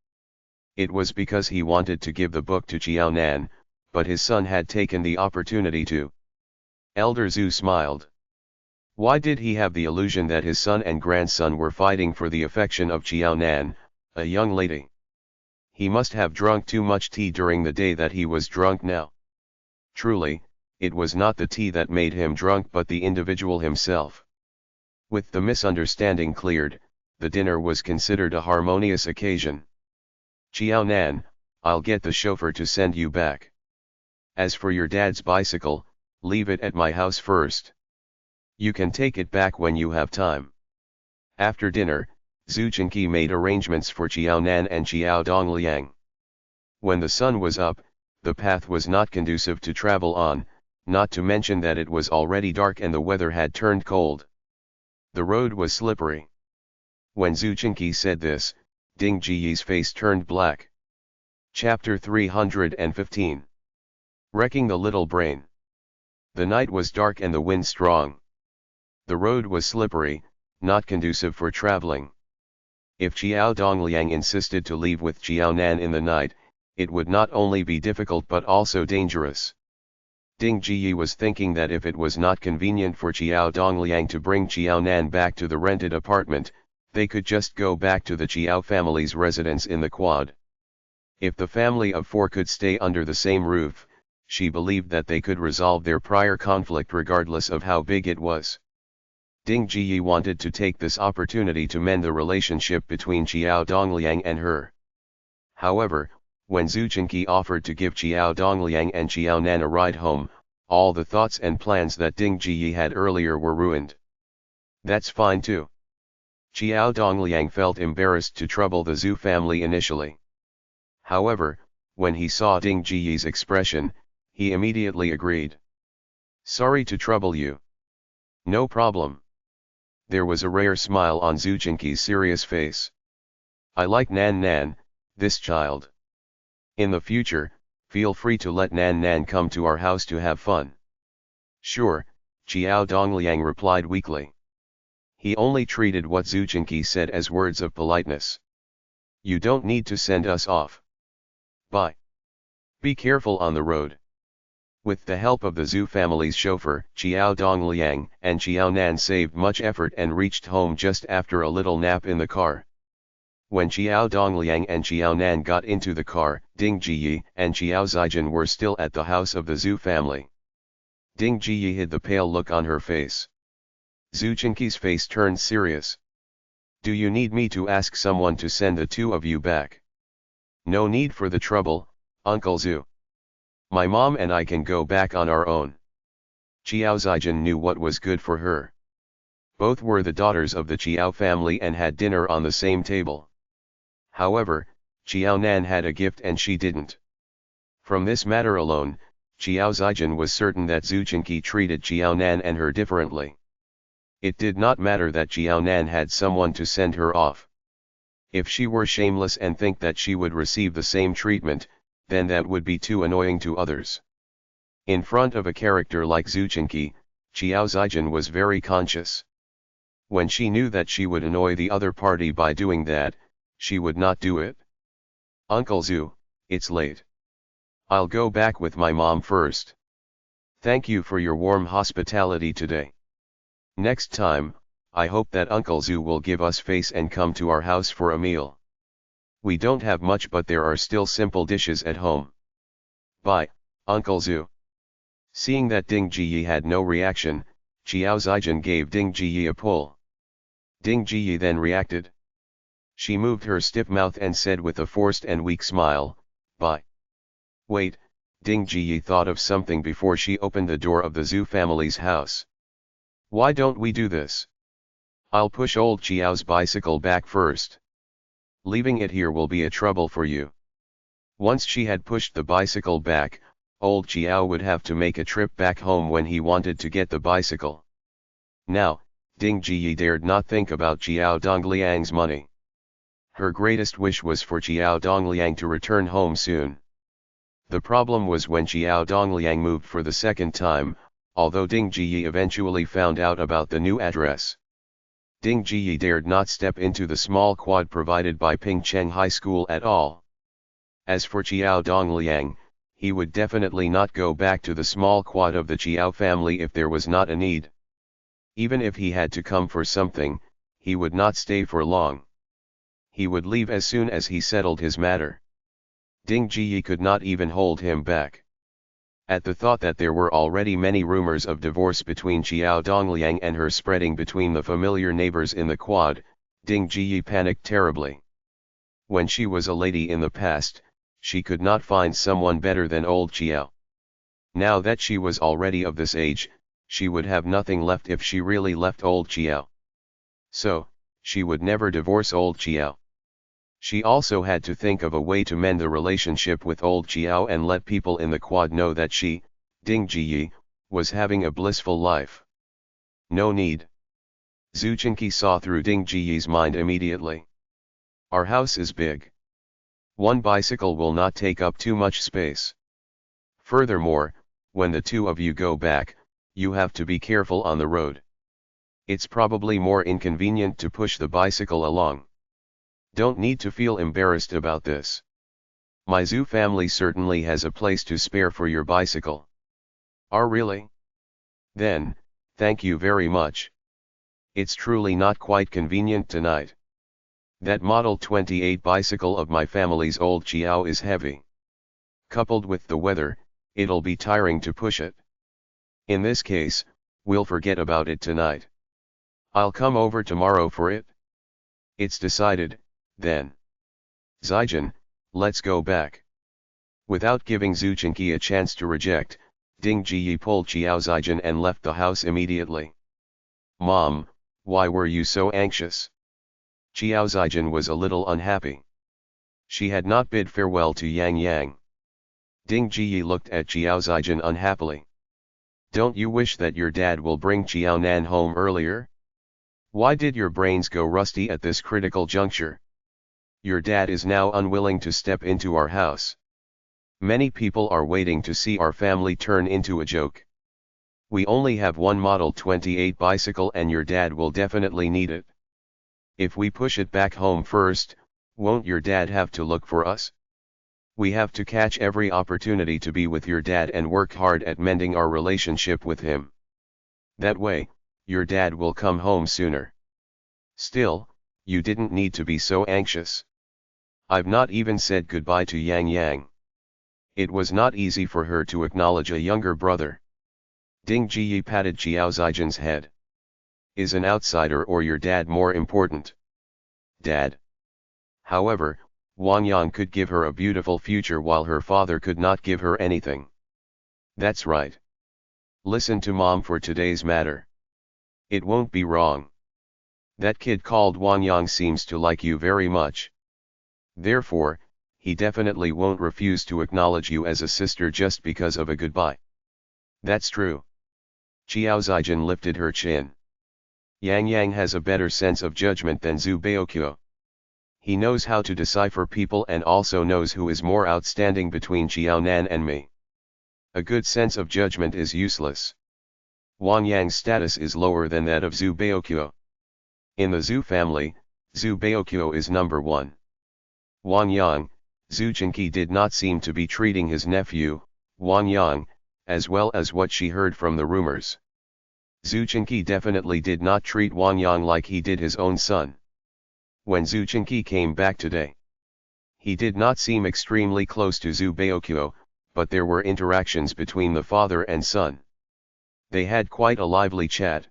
It was because he wanted to give the book to Chiao Nan, but his son had taken the opportunity to. Elder Zhu smiled. Why did he have the illusion that his son and grandson were fighting for the affection of Chiao Nan, a young lady? He must have drunk too much tea during the day that he was drunk now. Truly, it was not the tea that made him drunk but the individual himself. With the misunderstanding cleared, the dinner was considered a harmonious occasion. Chiao Nan, I'll get the chauffeur to send you back. As for your dad's bicycle, leave it at my house first. You can take it back when you have time. After dinner, Zhu Chenqi made arrangements for Chiao Nan and Xiao Dongliang. When the sun was up, the path was not conducive to travel on, not to mention that it was already dark and the weather had turned cold. The road was slippery. When Zhu Chenqi said this, Ding Jiyi's face turned black. Chapter 315. Wrecking the Little Brain. The night was dark and the wind strong. The road was slippery, not conducive for traveling. If Xiao Dongliang insisted to leave with Chiao Nan in the night, it would not only be difficult but also dangerous. Ding Jiyi was thinking that if it was not convenient for Xiao Dongliang to bring Chiao Nan back to the rented apartment, they could just go back to the Chiao family's residence in the quad. If the family of four could stay under the same roof, she believed that they could resolve their prior conflict regardless of how big it was. Ding Jiyi wanted to take this opportunity to mend the relationship between Xiao Dongliang and her. However, when Zhu Chenqi offered to give Xiao Dongliang and Chiao Nan a ride home, all the thoughts and plans that Ding Jiyi had earlier were ruined. That's fine too. Xiao Dongliang felt embarrassed to trouble the Zhu family initially. However, when he saw Ding Jiyi's expression, he immediately agreed. Sorry to trouble you. No problem. There was a rare smile on Zhu Chenqi's serious face. I like Nan Nan, this child. In the future, feel free to let Nan Nan come to our house to have fun. Sure, Xiao Dongliang replied weakly. He only treated what Zhu Chenqi said as words of politeness. You don't need to send us off. Bye. Be careful on the road. With the help of the Zhu family's chauffeur, Xiao Dongliang and Chiao Nan saved much effort and reached home just after a little nap in the car. When Xiao Dongliang and Chiao Nan got into the car, Ding Jiyi and Xiao Zijin were still at the house of the Zhu family. Ding Jiyi hid the pale look on her face. Zhu Chenqi's face turned serious. Do you need me to ask someone to send the two of you back? No need for the trouble, Uncle Zhu. My mom and I can go back on our own. Xiao Zijin knew what was good for her. Both were the daughters of the Xiao family and had dinner on the same table. However, Xiao Nan had a gift and she didn't. From this matter alone, Xiao Zijin was certain that Zhu Chenqi treated Xiao Nan and her differently. It did not matter that Xiao Nan had someone to send her off. If she were shameless and think that she would receive the same treatment, then that would be too annoying to others. In front of a character like Zhu Chenqi, Xiao Zijin was very conscious. When she knew that she would annoy the other party by doing that, she would not do it. Uncle Zhu, it's late. I'll go back with my mom first. Thank you for your warm hospitality today. Next time, I hope that Uncle Zhu will give us face and come to our house for a meal. We don't have much but there are still simple dishes at home. Bye, Uncle Zhu. Seeing that Ding Jiyi had no reaction, Xiao Zijin gave Ding Jiyi a pull. Ding Jiyi then reacted. She moved her stiff mouth and said with a forced and weak smile, bye. Wait, Ding Jiyi thought of something before she opened the door of the Zhu family's house. Why don't we do this? I'll push old Xiao's bicycle back first. Leaving it here will be a trouble for you. Once she had pushed the bicycle back, old Chiao would have to make a trip back home when he wanted to get the bicycle. Now, Ding Jiyi dared not think about Chiao Dongliang's money. Her greatest wish was for Chiao Dongliang to return home soon. The problem was when Chiao Dongliang moved for the second time, although Ding Jiyi eventually found out about the new address. Ding Jiyi dared not step into the small quad provided by Pingcheng High School at all. As for Chiao Dongliang, he would definitely not go back to the small quad of the Chiao family if there was not a need. Even if he had to come for something, he would not stay for long. He would leave as soon as he settled his matter. Ding Jiyi could not even hold him back. At the thought that there were already many rumors of divorce between Chiao Dongliang and her spreading between the familiar neighbors in the quad, Ding Jiyi panicked terribly. When she was a lady in the past, she could not find someone better than old Chiao. Now that she was already of this age, she would have nothing left if she really left old Chiao. So, she would never divorce old Chiao. She also had to think of a way to mend the relationship with old Chiao and let people in the quad know that she, Ding Jiyi, was having a blissful life. No need. Zhu Chenqi saw through Ding Jiyi's mind immediately. Our house is big. One bicycle will not take up too much space. Furthermore, when the two of you go back, you have to be careful on the road. It's probably more inconvenient to push the bicycle along. Don't need to feel embarrassed about this. My Zhu family certainly has a place to spare for your bicycle. Oh really? Then, thank you very much. It's truly not quite convenient tonight. That Model 28 bicycle of my family's old Chiao is heavy. Coupled with the weather, it'll be tiring to push it. In this case, we'll forget about it tonight. I'll come over tomorrow for it. It's decided, then. Zijin, let's go back. Without giving Zhu Chenqi a chance to reject, Ding Jiyi pulled Chiao Zijin and left the house immediately. Mom, why were you so anxious? Chiao Zijin was a little unhappy. She had not bid farewell to Yang Yang. Ding Jiyi looked at Chiao Zijin unhappily. Don't you wish that your dad will bring Chiao Nan home earlier? Why did your brains go rusty at this critical juncture? Your dad is now unwilling to step into our house. Many people are waiting to see our family turn into a joke. We only have one Model 28 bicycle and your dad will definitely need it. If we push it back home first, won't your dad have to look for us? We have to catch every opportunity to be with your dad and work hard at mending our relationship with him. That way, your dad will come home sooner. Still, you didn't need to be so anxious. I've not even said goodbye to Yang Yang. It was not easy for her to acknowledge a younger brother. Ding Jiyi patted Chiao Zijin's head. Is an outsider or your dad more important? Dad. However, Wang Yang could give her a beautiful future while her father could not give her anything. That's right. Listen to Mom for today's matter. It won't be wrong. That kid called Wang Yang seems to like you very much. Therefore, he definitely won't refuse to acknowledge you as a sister just because of a goodbye. That's true. Chiao Zijin lifted her chin. Yang Yang has a better sense of judgment than Zhu Baoqiu. He knows how to decipher people and also knows who is more outstanding between Chiao Nan and me. A good sense of judgment is useless. Wang Yang's status is lower than that of Zhu Baoqiu. In the Zhu family, Zhu Baoqiu is number one. Wang Yang, Zhu Chenqi did not seem to be treating his nephew, Wang Yang, as well as what she heard from the rumors. Zhu Chenqi definitely did not treat Wang Yang like he did his own son. When Zhu Chenqi came back today, he did not seem extremely close to Zhu Baoqiu, but there were interactions between the father and son. They had quite a lively chat.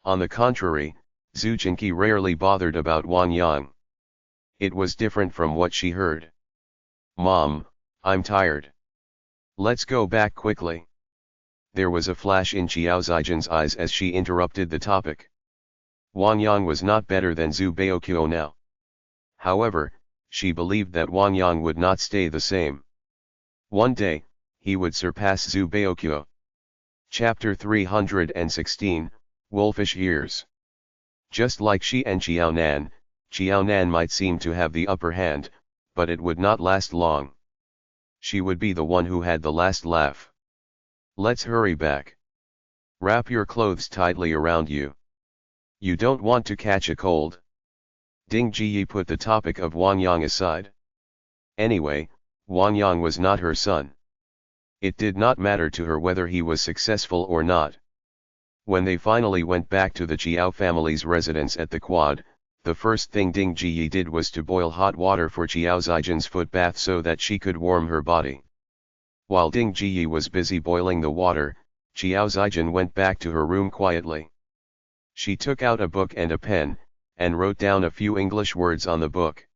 On the contrary, Zhu Chenqi rarely bothered about Wang Yang. It was different from what she heard. Mom, I'm tired. Let's go back quickly. There was a flash in Chiao Zijin's eyes as she interrupted the topic. Wang Yang was not better than Zhu Baoqiu now. However, she believed that Wang Yang would not stay the same. One day, he would surpass Zhu Baokyo. Chapter 316, Wolfish Ears. Just like she and Xiaonan might seem to have the upper hand, but it would not last long. She would be the one who had the last laugh. Let's hurry back. Wrap your clothes tightly around you. You don't want to catch a cold? Ding Jiyi put the topic of Wang Yang aside. Anyway, Wang Yang was not her son. It did not matter to her whether he was successful or not. When they finally went back to the Chiao family's residence at the quad, the first thing Ding Jiyi did was to boil hot water for Chiao Zijin's foot bath so that she could warm her body. While Ding Jiyi was busy boiling the water, Chiao Zijin went back to her room quietly. She took out a book and a pen, and wrote down a few English words on the book.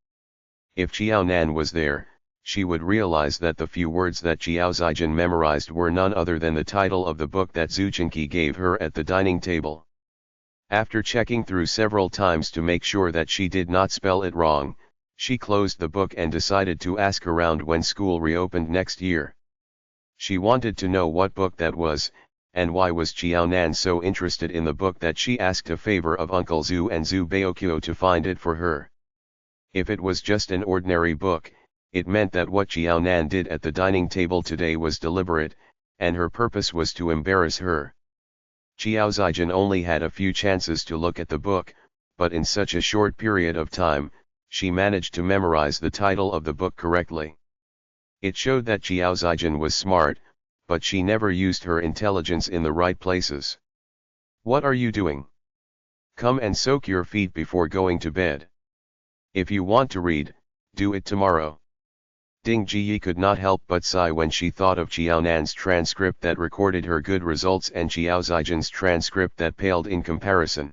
If Xiaonan was there, she would realize that the few words that Chiao Zijin memorized were none other than the title of the book that Zuchenki gave her at the dining table. After checking through several times to make sure that she did not spell it wrong, she closed the book and decided to ask around when school reopened next year. She wanted to know what book that was, and why was Xiaonan so interested in the book that she asked a favor of Uncle Zhu and Zhu Baokyo to find it for her. If it was just an ordinary book, it meant that what Xiaonan did at the dining table today was deliberate, and her purpose was to embarrass her. Chiao Zijin only had a few chances to look at the book, but in such a short period of time, she managed to memorize the title of the book correctly. It showed that Chiao Zijin was smart, but she never used her intelligence in the right places. What are you doing? Come and soak your feet before going to bed. If you want to read, do it tomorrow. Ding Jiyi could not help but sigh when she thought of Xiaonan's transcript that recorded her good results and Chiao Zijin's transcript that paled in comparison.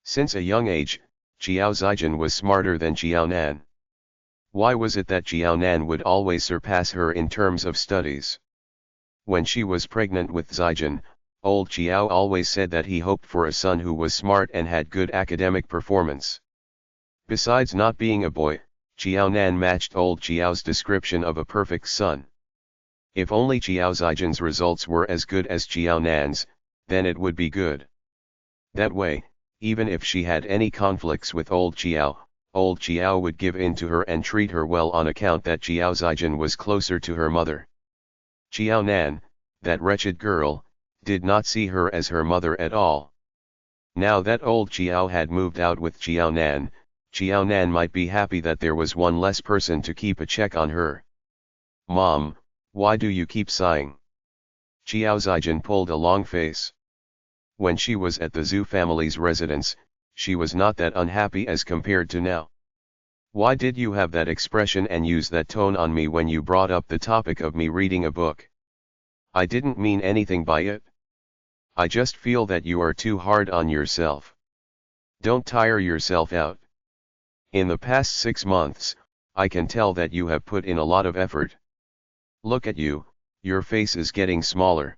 Since a young age, Chiao Zijin was smarter than Xiaonan. Why was it that Xiaonan would always surpass her in terms of studies? When she was pregnant with Zijin, old Chiao always said that he hoped for a son who was smart and had good academic performance. Besides not being a boy, Xiaonan matched old Chiao's description of a perfect son. If only Chiao Zijin's results were as good as Xiaonan's, then it would be good. That way, even if she had any conflicts with old Chiao would give in to her and treat her well on account that Chiao Zijin was closer to her mother. Xiaonan, that wretched girl, did not see her as her mother at all. Now that old Chiao had moved out with Xiaonan might be happy that there was one less person to keep a check on her. Mom, why do you keep sighing? Chiao Zijin pulled a long face. When she was at the Zhu family's residence, she was not that unhappy as compared to now. Why did you have that expression and use that tone on me when you brought up the topic of me reading a book? I didn't mean anything by it. I just feel that you are too hard on yourself. Don't tire yourself out. In the past 6 months, I can tell that you have put in a lot of effort. Look at you, your face is getting smaller.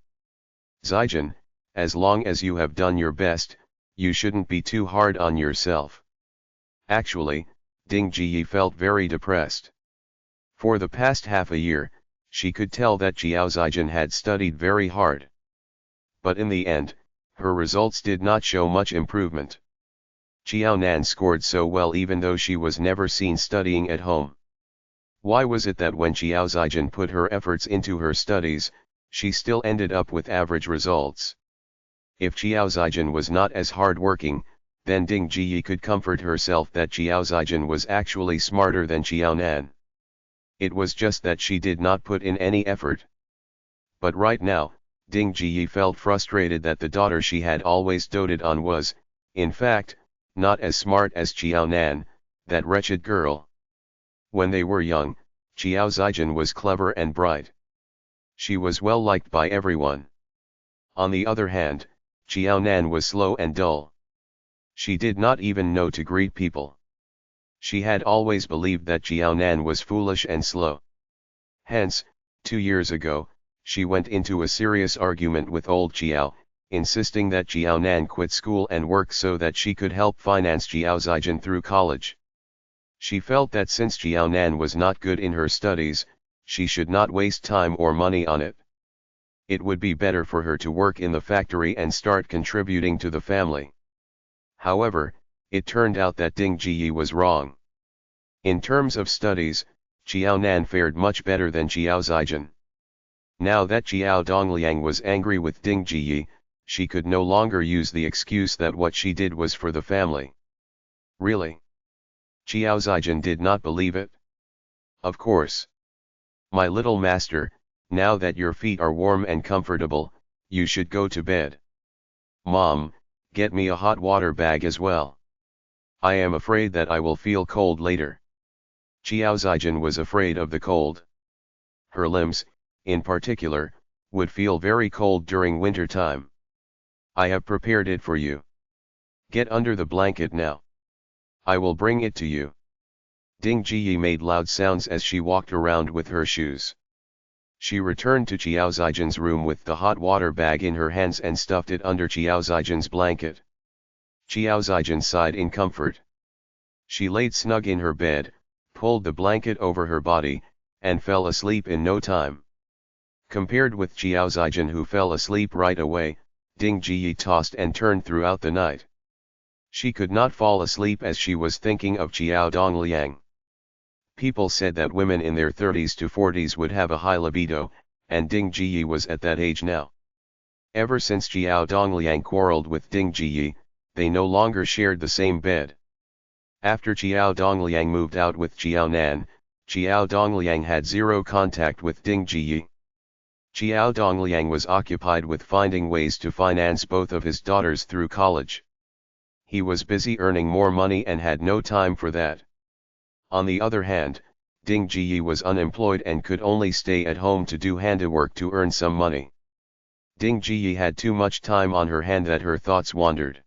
Zijin, as long as you have done your best, you shouldn't be too hard on yourself. Actually, Ding Jiyi felt very depressed. For the past half a year, she could tell that Chiao Zijin had studied very hard. But in the end, her results did not show much improvement. Xiaonan scored so well even though she was never seen studying at home. Why was it that when Chiao Zijin put her efforts into her studies, she still ended up with average results? If Chiao Zijin was not as hard-working, then Ding Jiyi could comfort herself that Chiao Zijin was actually smarter than Xiaonan. It was just that she did not put in any effort. But right now, Ding Jiyi felt frustrated that the daughter she had always doted on was, in fact, not as smart as Xiaonan, that wretched girl. When they were young, Chiao Zijin was clever and bright. She was well liked by everyone. On the other hand, Xiaonan was slow and dull. She did not even know to greet people. She had always believed that Xiaonan was foolish and slow. Hence, 2 years ago, she went into a serious argument with old Chiao, insisting that Xiaonan quit school and work so that she could help finance Chiao Zijin through college. She felt that since Xiaonan was not good in her studies, she should not waste time or money on it. It would be better for her to work in the factory and start contributing to the family. However, it turned out that Ding Jiyi was wrong. In terms of studies, Qiao Nan fared much better than Qiao Zijin. Now that Qiao Dongliang was angry with Ding Jiyi, she could no longer use the excuse that what she did was for the family. Really? Qiao Zijin did not believe it. Of course. My little master, now that your feet are warm and comfortable, you should go to bed. Mom, get me a hot water bag as well. I am afraid that I will feel cold later. Qiao Zijin was afraid of the cold. Her limbs, in particular, would feel very cold during winter time. I have prepared it for you. Get under the blanket now. I will bring it to you. Ding Jiyi made loud sounds as she walked around with her shoes. She returned to Qiao Zijin's room with the hot water bag in her hands and stuffed it under Qiao Zijin's blanket. Qiao Zijin sighed in comfort. She laid snug in her bed, pulled the blanket over her body, and fell asleep in no time. Compared with Qiao Zijin, who fell asleep right away, Ding Jiyi tossed and turned throughout the night. She could not fall asleep as she was thinking of Qiao Dongliang. People said that women in their 30s to 40s would have a high libido, and Ding Jiyi was at that age now. Ever since Qiao Dongliang quarreled with Ding Jiyi, they no longer shared the same bed. After Qiao Dongliang moved out with Qiao Nan, Qiao Dongliang had zero contact with Ding Jiyi. Qiao Dongliang was occupied with finding ways to finance both of his daughters through college. He was busy earning more money and had no time for that. On the other hand, Ding Jiyi was unemployed and could only stay at home to do handiwork to earn some money. Ding Jiyi had too much time on her hand that her thoughts wandered.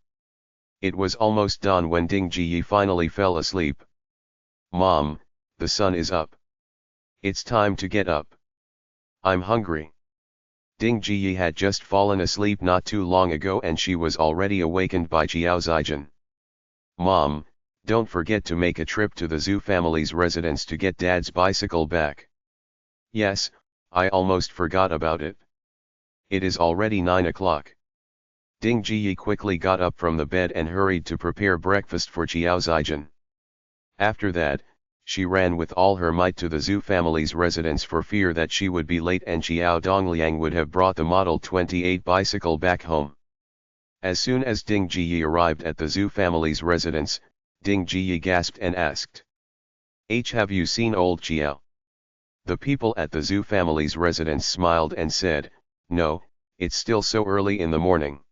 It was almost dawn when Ding Jiyi finally fell asleep. Mom, the sun is up. It's time to get up. I'm hungry. Ding Jiyi had just fallen asleep not too long ago and she was already awakened by Qiao Zijin. Mom, don't forget to make a trip to the Zhu family's residence to get Dad's bicycle back. Yes, I almost forgot about it. It is already 9 o'clock. Ding Jiyi quickly got up from the bed and hurried to prepare breakfast for Qiao Zijin. After that, she ran with all her might to the Zhu family's residence for fear that she would be late and Qiao Dongliang would have brought the Model 28 bicycle back home. As soon as Ding Jiyi arrived at the Zhu family's residence, Ding Jiyi gasped and asked, Have you seen old Qiao? The people at the Zhu family's residence smiled and said, No, it's still so early in the morning.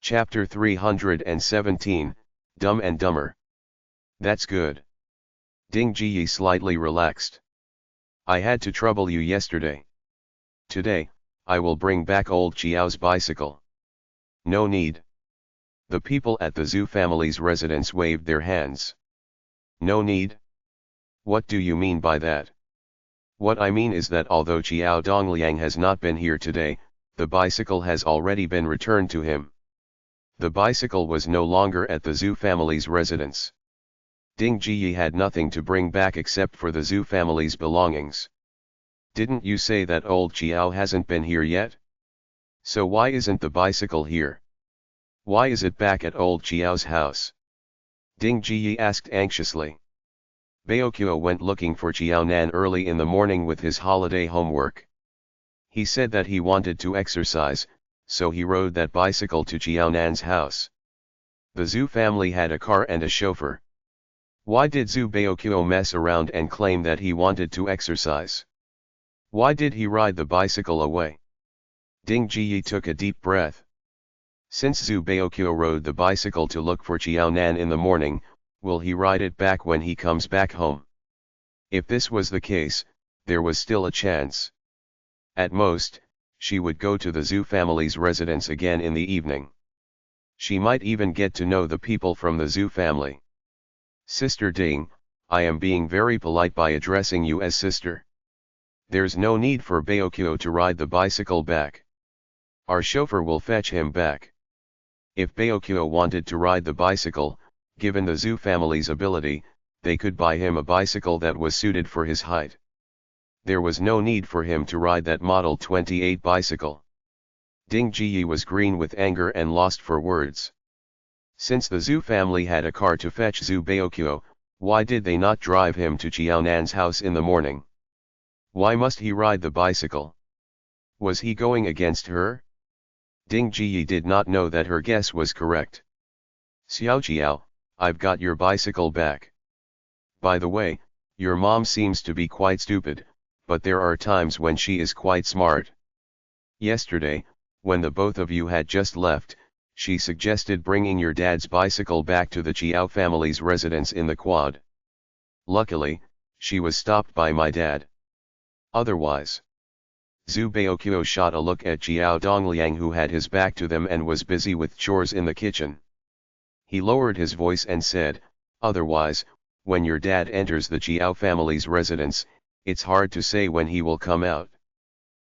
Chapter 317, Dumb and Dumber. That's good. Ding Jiyi slightly relaxed. I had to trouble you yesterday. Today, I will bring back old Qiao's bicycle. No need. The people at the Zhu family's residence waved their hands. No need? What do you mean by that? What I mean is that although Qiao Dongliang has not been here today, the bicycle has already been returned to him. The bicycle was no longer at the Zhu family's residence. Ding Jiyi had nothing to bring back except for the Zhu family's belongings. Didn't you say that old Qiao hasn't been here yet? So why isn't the bicycle here? Why is it back at old Qiao's house? Ding Jiyi asked anxiously. Baoqiao went looking for Qiao Nan early in the morning with his holiday homework. He said that he wanted to exercise, so he rode that bicycle to Qiao Nan's house. The Zhu family had a car and a chauffeur. Why did Zhu Baoqiao mess around and claim that he wanted to exercise? Why did he ride the bicycle away? Ding Jiyi took a deep breath. Since Zhu Baoqiao rode the bicycle to look for Qiao Nan in the morning, will he ride it back when he comes back home? If this was the case, there was still a chance. At most, she would go to the Zhu family's residence again in the evening. She might even get to know the people from the Zhu family. Sister Ding, I am being very polite by addressing you as sister. There's no need for Baoqiao to ride the bicycle back. Our chauffeur will fetch him back. If Baoqiao wanted to ride the bicycle, given the Zhu family's ability, they could buy him a bicycle that was suited for his height. There was no need for him to ride that Model 28 bicycle. Ding Ji was green with anger and lost for words. Since the Zhu family had a car to fetch Zhu Baokyo, why did they not drive him to Qiaonan's house in the morning? Why must he ride the bicycle? Was he going against her? Ding Ji did not know that her guess was correct. Xiao Jiao, I've got your bicycle back. By the way, your mom seems to be quite stupid, but there are times when she is quite smart. Yesterday, when the both of you had just left, she suggested bringing your dad's bicycle back to the Chiao family's residence in the quad. Luckily, she was stopped by my dad. Otherwise, Zhu Baokyo shot a look at Jiao Dongliang, who had his back to them and was busy with chores in the kitchen. He lowered his voice and said, otherwise, when your dad enters the Jiao family's residence, it's hard to say when he will come out.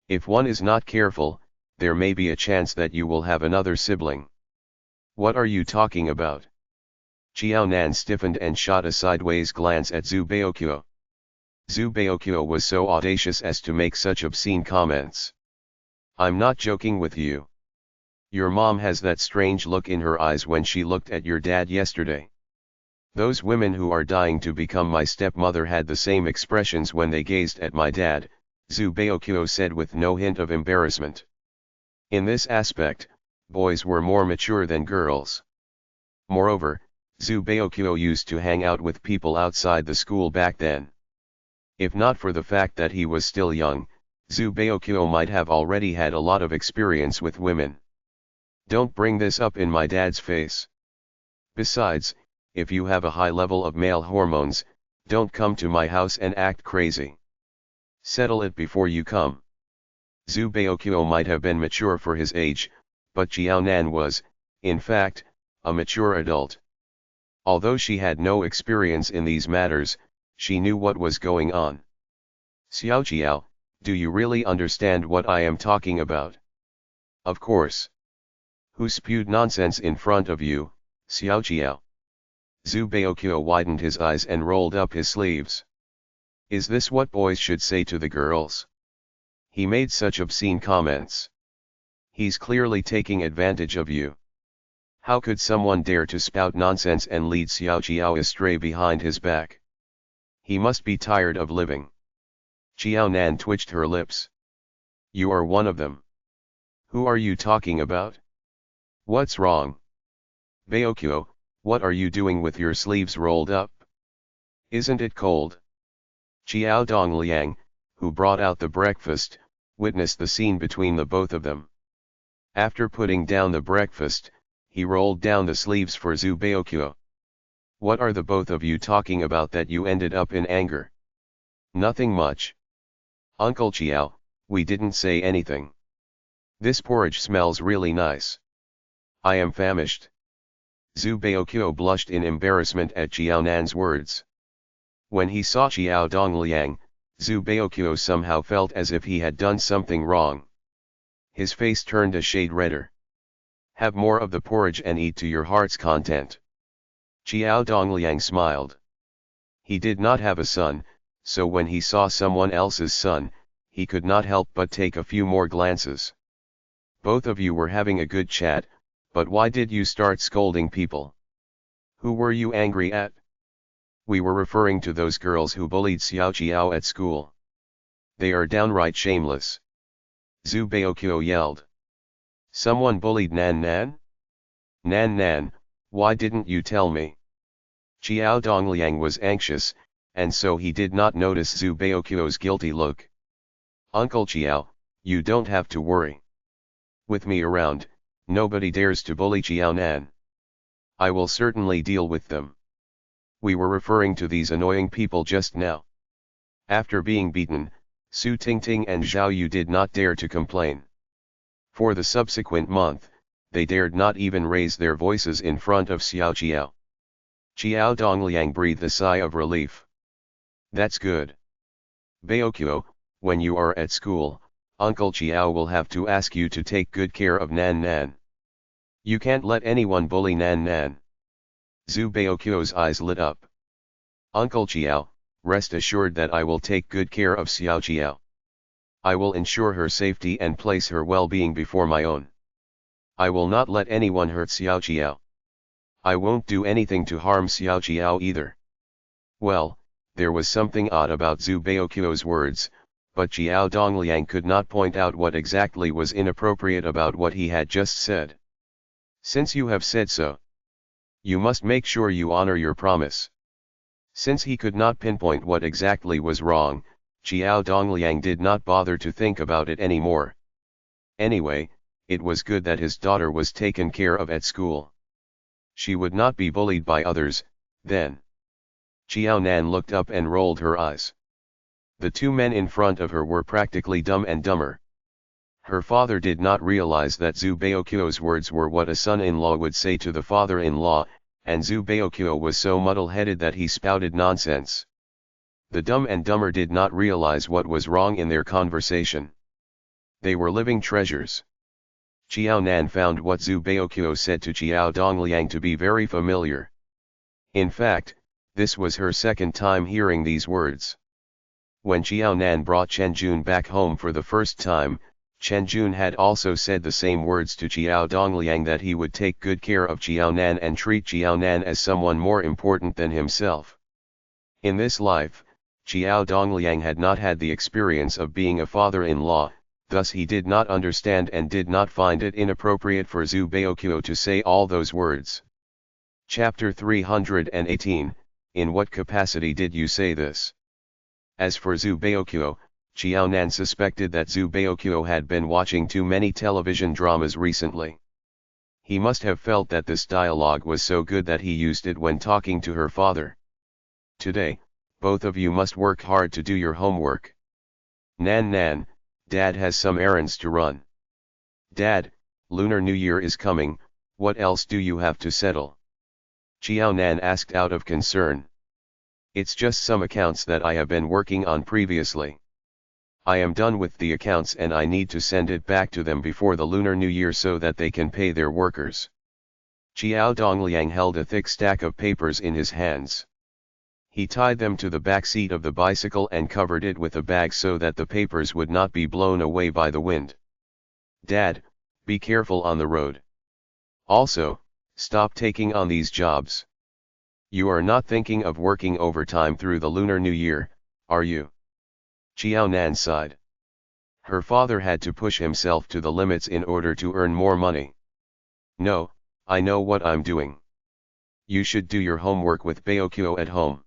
If one is not careful, there may be a chance that you will have another sibling. What are you talking about? Qiao Nan stiffened and shot a sideways glance at Zhu Baokyo. Zhu Baokyo was so audacious as to make such obscene comments. I'm not joking with you. Your mom has that strange look in her eyes when she looked at your dad yesterday. Those women who are dying to become my stepmother had the same expressions when they gazed at my dad, Zhu Baokyo said with no hint of embarrassment. In this aspect, boys were more mature than girls. Moreover, Zhu Baokyo used to hang out with people outside the school back then. If not for the fact that he was still young, Zhu Baokyo might have already had a lot of experience with women. Don't bring this up in my dad's face. Besides, if you have a high level of male hormones, don't come to my house and act crazy. Settle it before you come. Zhu Baokyo might have been mature for his age, but Jiaonan was, in fact, a mature adult. Although she had no experience in these matters, she knew what was going on. Xiao Jiao, do you really understand what I am talking about? Of course. Who spewed nonsense in front of you, Xiao Jiao? Zhu Baokyo widened his eyes and rolled up his sleeves. Is this what boys should say to the girls? He made such obscene comments. He's clearly taking advantage of you. How could someone dare to spout nonsense and lead Xiao Jiao astray behind his back? He must be tired of living. Qiao Nan twitched her lips. You are one of them. Who are you talking about? What's wrong? Baokyo, what are you doing with your sleeves rolled up? Isn't it cold? Qiao Dongliang, who brought out the breakfast, witnessed the scene between the both of them. After putting down the breakfast, he rolled down the sleeves for Zhu Baokyo. What are the both of you talking about that you ended up in anger? Nothing much. Uncle Qiao, we didn't say anything. This porridge smells really nice. I am famished. Zhu Baokyo blushed in embarrassment at Jiaonan's words. When he saw Qiao Dongliang, Zhu Baokyo somehow felt as if he had done something wrong. His face turned a shade redder. Have more of the porridge and eat to your heart's content. Qiao Dongliang smiled. He did not have a son, so when he saw someone else's son, he could not help but take a few more glances. Both of you were having a good chat, but why did you start scolding people? Who were you angry at? We were referring to those girls who bullied Xiao Jiao at school. They are downright shameless. Zhu Baokyo yelled. Someone bullied Nan Nan? Nan Nan, why didn't you tell me? Qiao Dongliang was anxious, and so he did not notice Zhu Baokyo's guilty look. Uncle Qiao, you don't have to worry. With me around, nobody dares to bully Jiaonan. I will certainly deal with them. We were referring to these annoying people just now. After being beaten, Su Tingting and Zhao Yu did not dare to complain. For the subsequent month, they dared not even raise their voices in front of Xiao Jiao. Qiao Dongliang breathed a sigh of relief. That's good. Baokyo, when you are at school, Uncle Qiao will have to ask you to take good care of Nan Nan. You can't let anyone bully Nan Nan. Zhu Baokyo's eyes lit up. Uncle Qiao, rest assured that I will take good care of Xiao Jiao. I will ensure her safety and place her well-being before my own. I will not let anyone hurt Xiao Jiao. I won't do anything to harm Xiao Jiao either. Well, there was something odd about Zhu Baoqiu's words, but Jiao Dongliang could not point out what exactly was inappropriate about what he had just said. Since you have said so, you must make sure you honor your promise. Since he could not pinpoint what exactly was wrong, Jiao Dongliang did not bother to think about it anymore. Anyway, it was good that his daughter was taken care of at school. She would not be bullied by others, then. Jiao Nan looked up and rolled her eyes. The two men in front of her were practically dumb and dumber. Her father did not realize that Zhu Baoqiu's words were what a son-in-law would say to the father-in-law, and Zhu Baoqiu was so muddle-headed that he spouted nonsense. The dumb and dumber did not realize what was wrong in their conversation. They were living treasures. Jiao Nan found what Zhu Baoqiu said to Jiao Dongliang to be very familiar. In fact, this was her second time hearing these words. When Jiao Nan brought Chen Jun back home for the first time, Chen Jun had also said the same words to Jiao Dongliang, that he would take good care of Jiao Nan and treat Jiao Nan as someone more important than himself. In this life, Jiao Dongliang had not had the experience of being a father-in-law, thus he did not understand and did not find it inappropriate for Zhu Baoqiu to say all those words. Chapter 318, In what capacity did you say this? As for Zhu Baoqiu, Jiao Nan suspected that Zhu Baoqiu had been watching too many television dramas recently. He must have felt that this dialogue was so good that he used it when talking to her father. Today, both of you must work hard to do your homework. Nan, Dad has some errands to run. Dad, Lunar New Year is coming, what else do you have to settle? Jiao Nan asked out of concern. It's just some accounts that I have been working on previously. I am done with the accounts and I need to send it back to them before the Lunar New Year so that they can pay their workers. Jiao Dongliang held a thick stack of papers in his hands. He tied them to the back seat of the bicycle and covered it with a bag so that the papers would not be blown away by the wind. Dad, be careful on the road. Also, stop taking on these jobs. You are not thinking of working overtime through the Lunar New Year, are you? Jiao Nan sighed. Her father had to push himself to the limits in order to earn more money. No, I know what I'm doing. You should do your homework with Baoqiu at home.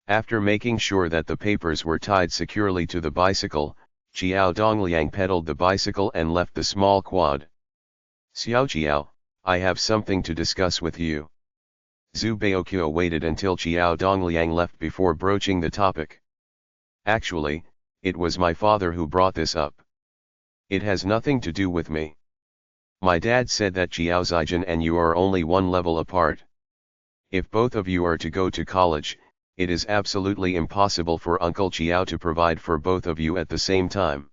After making sure that the papers were tied securely to the bicycle, Jiao Dongliang pedaled the bicycle and left the small quad. Xiao Jiao, I have something to discuss with you. Zhu Baoqiu waited until Jiao Dongliang left before broaching the topic. Actually, it was my father who brought this up. It has nothing to do with me. My dad said that Jiao Zijin and you are only one level apart. If both of you are to go to college, it is absolutely impossible for Uncle Jiao to provide for both of you at the same time.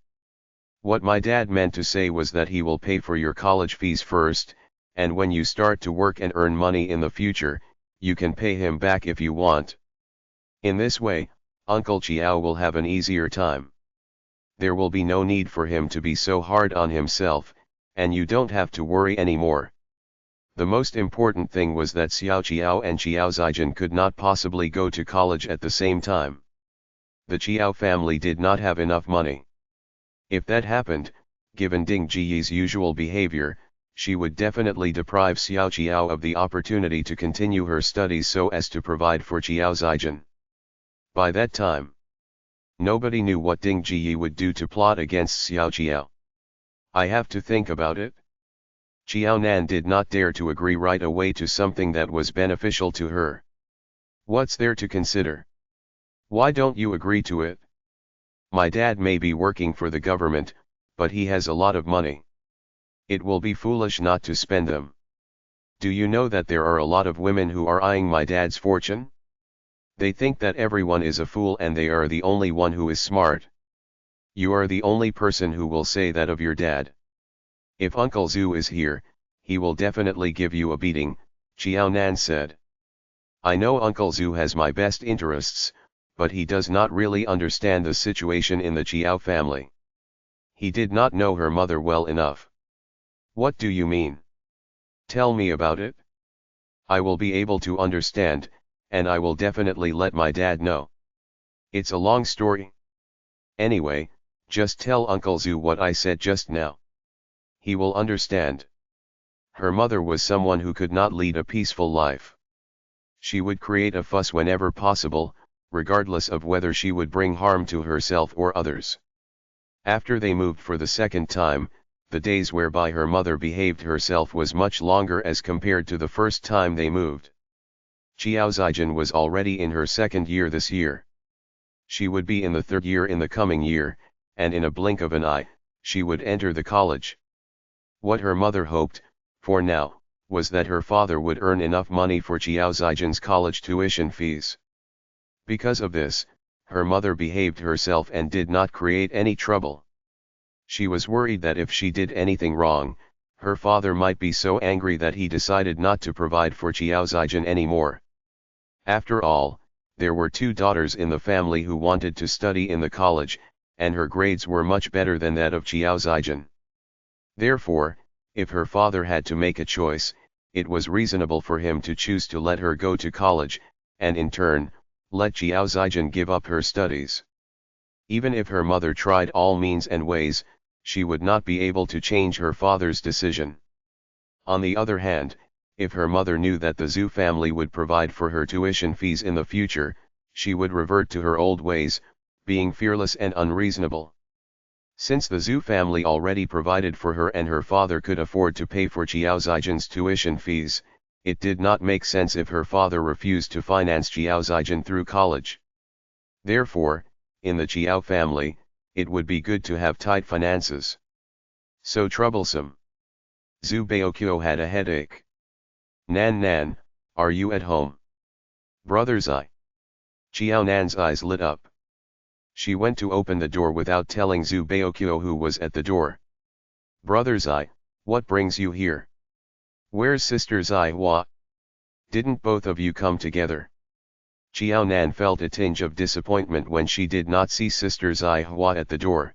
What my dad meant to say was that he will pay for your college fees first, and when you start to work and earn money in the future, you can pay him back if you want. In this way, Uncle Jiao will have an easier time. There will be no need for him to be so hard on himself, and you don't have to worry anymore. The most important thing was that Xiao Jiao and Jiao Zijin could not possibly go to college at the same time. The Jiao family did not have enough money. If that happened, given Ding Jiyi's usual behavior, she would definitely deprive Xiao Jiao of the opportunity to continue her studies so as to provide for Jiao Zijin. By that time, nobody knew what Ding Jiyi would do to plot against Xiao Jiao. I have to think about it. Jiao Nan did not dare to agree right away to something that was beneficial to her. What's there to consider? Why don't you agree to it? My dad may be working for the government, but he has a lot of money. It will be foolish not to spend them. Do you know that there are a lot of women who are eyeing my dad's fortune? They think that everyone is a fool and they are the only one who is smart. You are the only person who will say that of your dad. If Uncle Zhu is here, he will definitely give you a beating, Jiao Nan said. I know Uncle Zhu has my best interests, but he does not really understand the situation in the Chiao family. He did not know her mother well enough. What do you mean? Tell me about it. I will be able to understand, and I will definitely let my dad know. It's a long story. Anyway, just tell Uncle Zhu what I said just now. He will understand. Her mother was someone who could not lead a peaceful life. She would create a fuss whenever possible, regardless of whether she would bring harm to herself or others. After they moved for the second time, the days whereby her mother behaved herself was much longer as compared to the first time they moved. Qiao Zijin was already in her second year this year. She would be in the third year in the coming year, and in a blink of an eye, she would enter the college. What her mother hoped, for now, was that her father would earn enough money for Qiao Zijin's college tuition fees. Because of this, her mother behaved herself and did not create any trouble. She was worried that if she did anything wrong, her father might be so angry that he decided not to provide for Qiao Zijin anymore. After all, there were two daughters in the family who wanted to study in the college, and her grades were much better than that of Qiao Zijin. Therefore, if her father had to make a choice, it was reasonable for him to choose to let her go to college, and in turn, let Qiao Zijin give up her studies. Even if her mother tried all means and ways, she would not be able to change her father's decision. On the other hand, if her mother knew that the Zhu family would provide for her tuition fees in the future, she would revert to her old ways, being fearless and unreasonable. Since the Zhu family already provided for her and her father could afford to pay for Qiao Zijin's tuition fees, it did not make sense if her father refused to finance Qiao Zijin through college. Therefore, in the Qiao family, it would be good to have tight finances. So troublesome. Zhu Baoqiu had a headache. Nan Nan, are you at home? Brother Zai. Qiao Nan's eyes lit up. She went to open the door without telling Zhu Baoqiu who was at the door. Brother Zai, what brings you here? Where's Sister Zai Hua? Didn't both of you come together? Qiao Nan felt a tinge of disappointment when she did not see Sister Zai Hua at the door.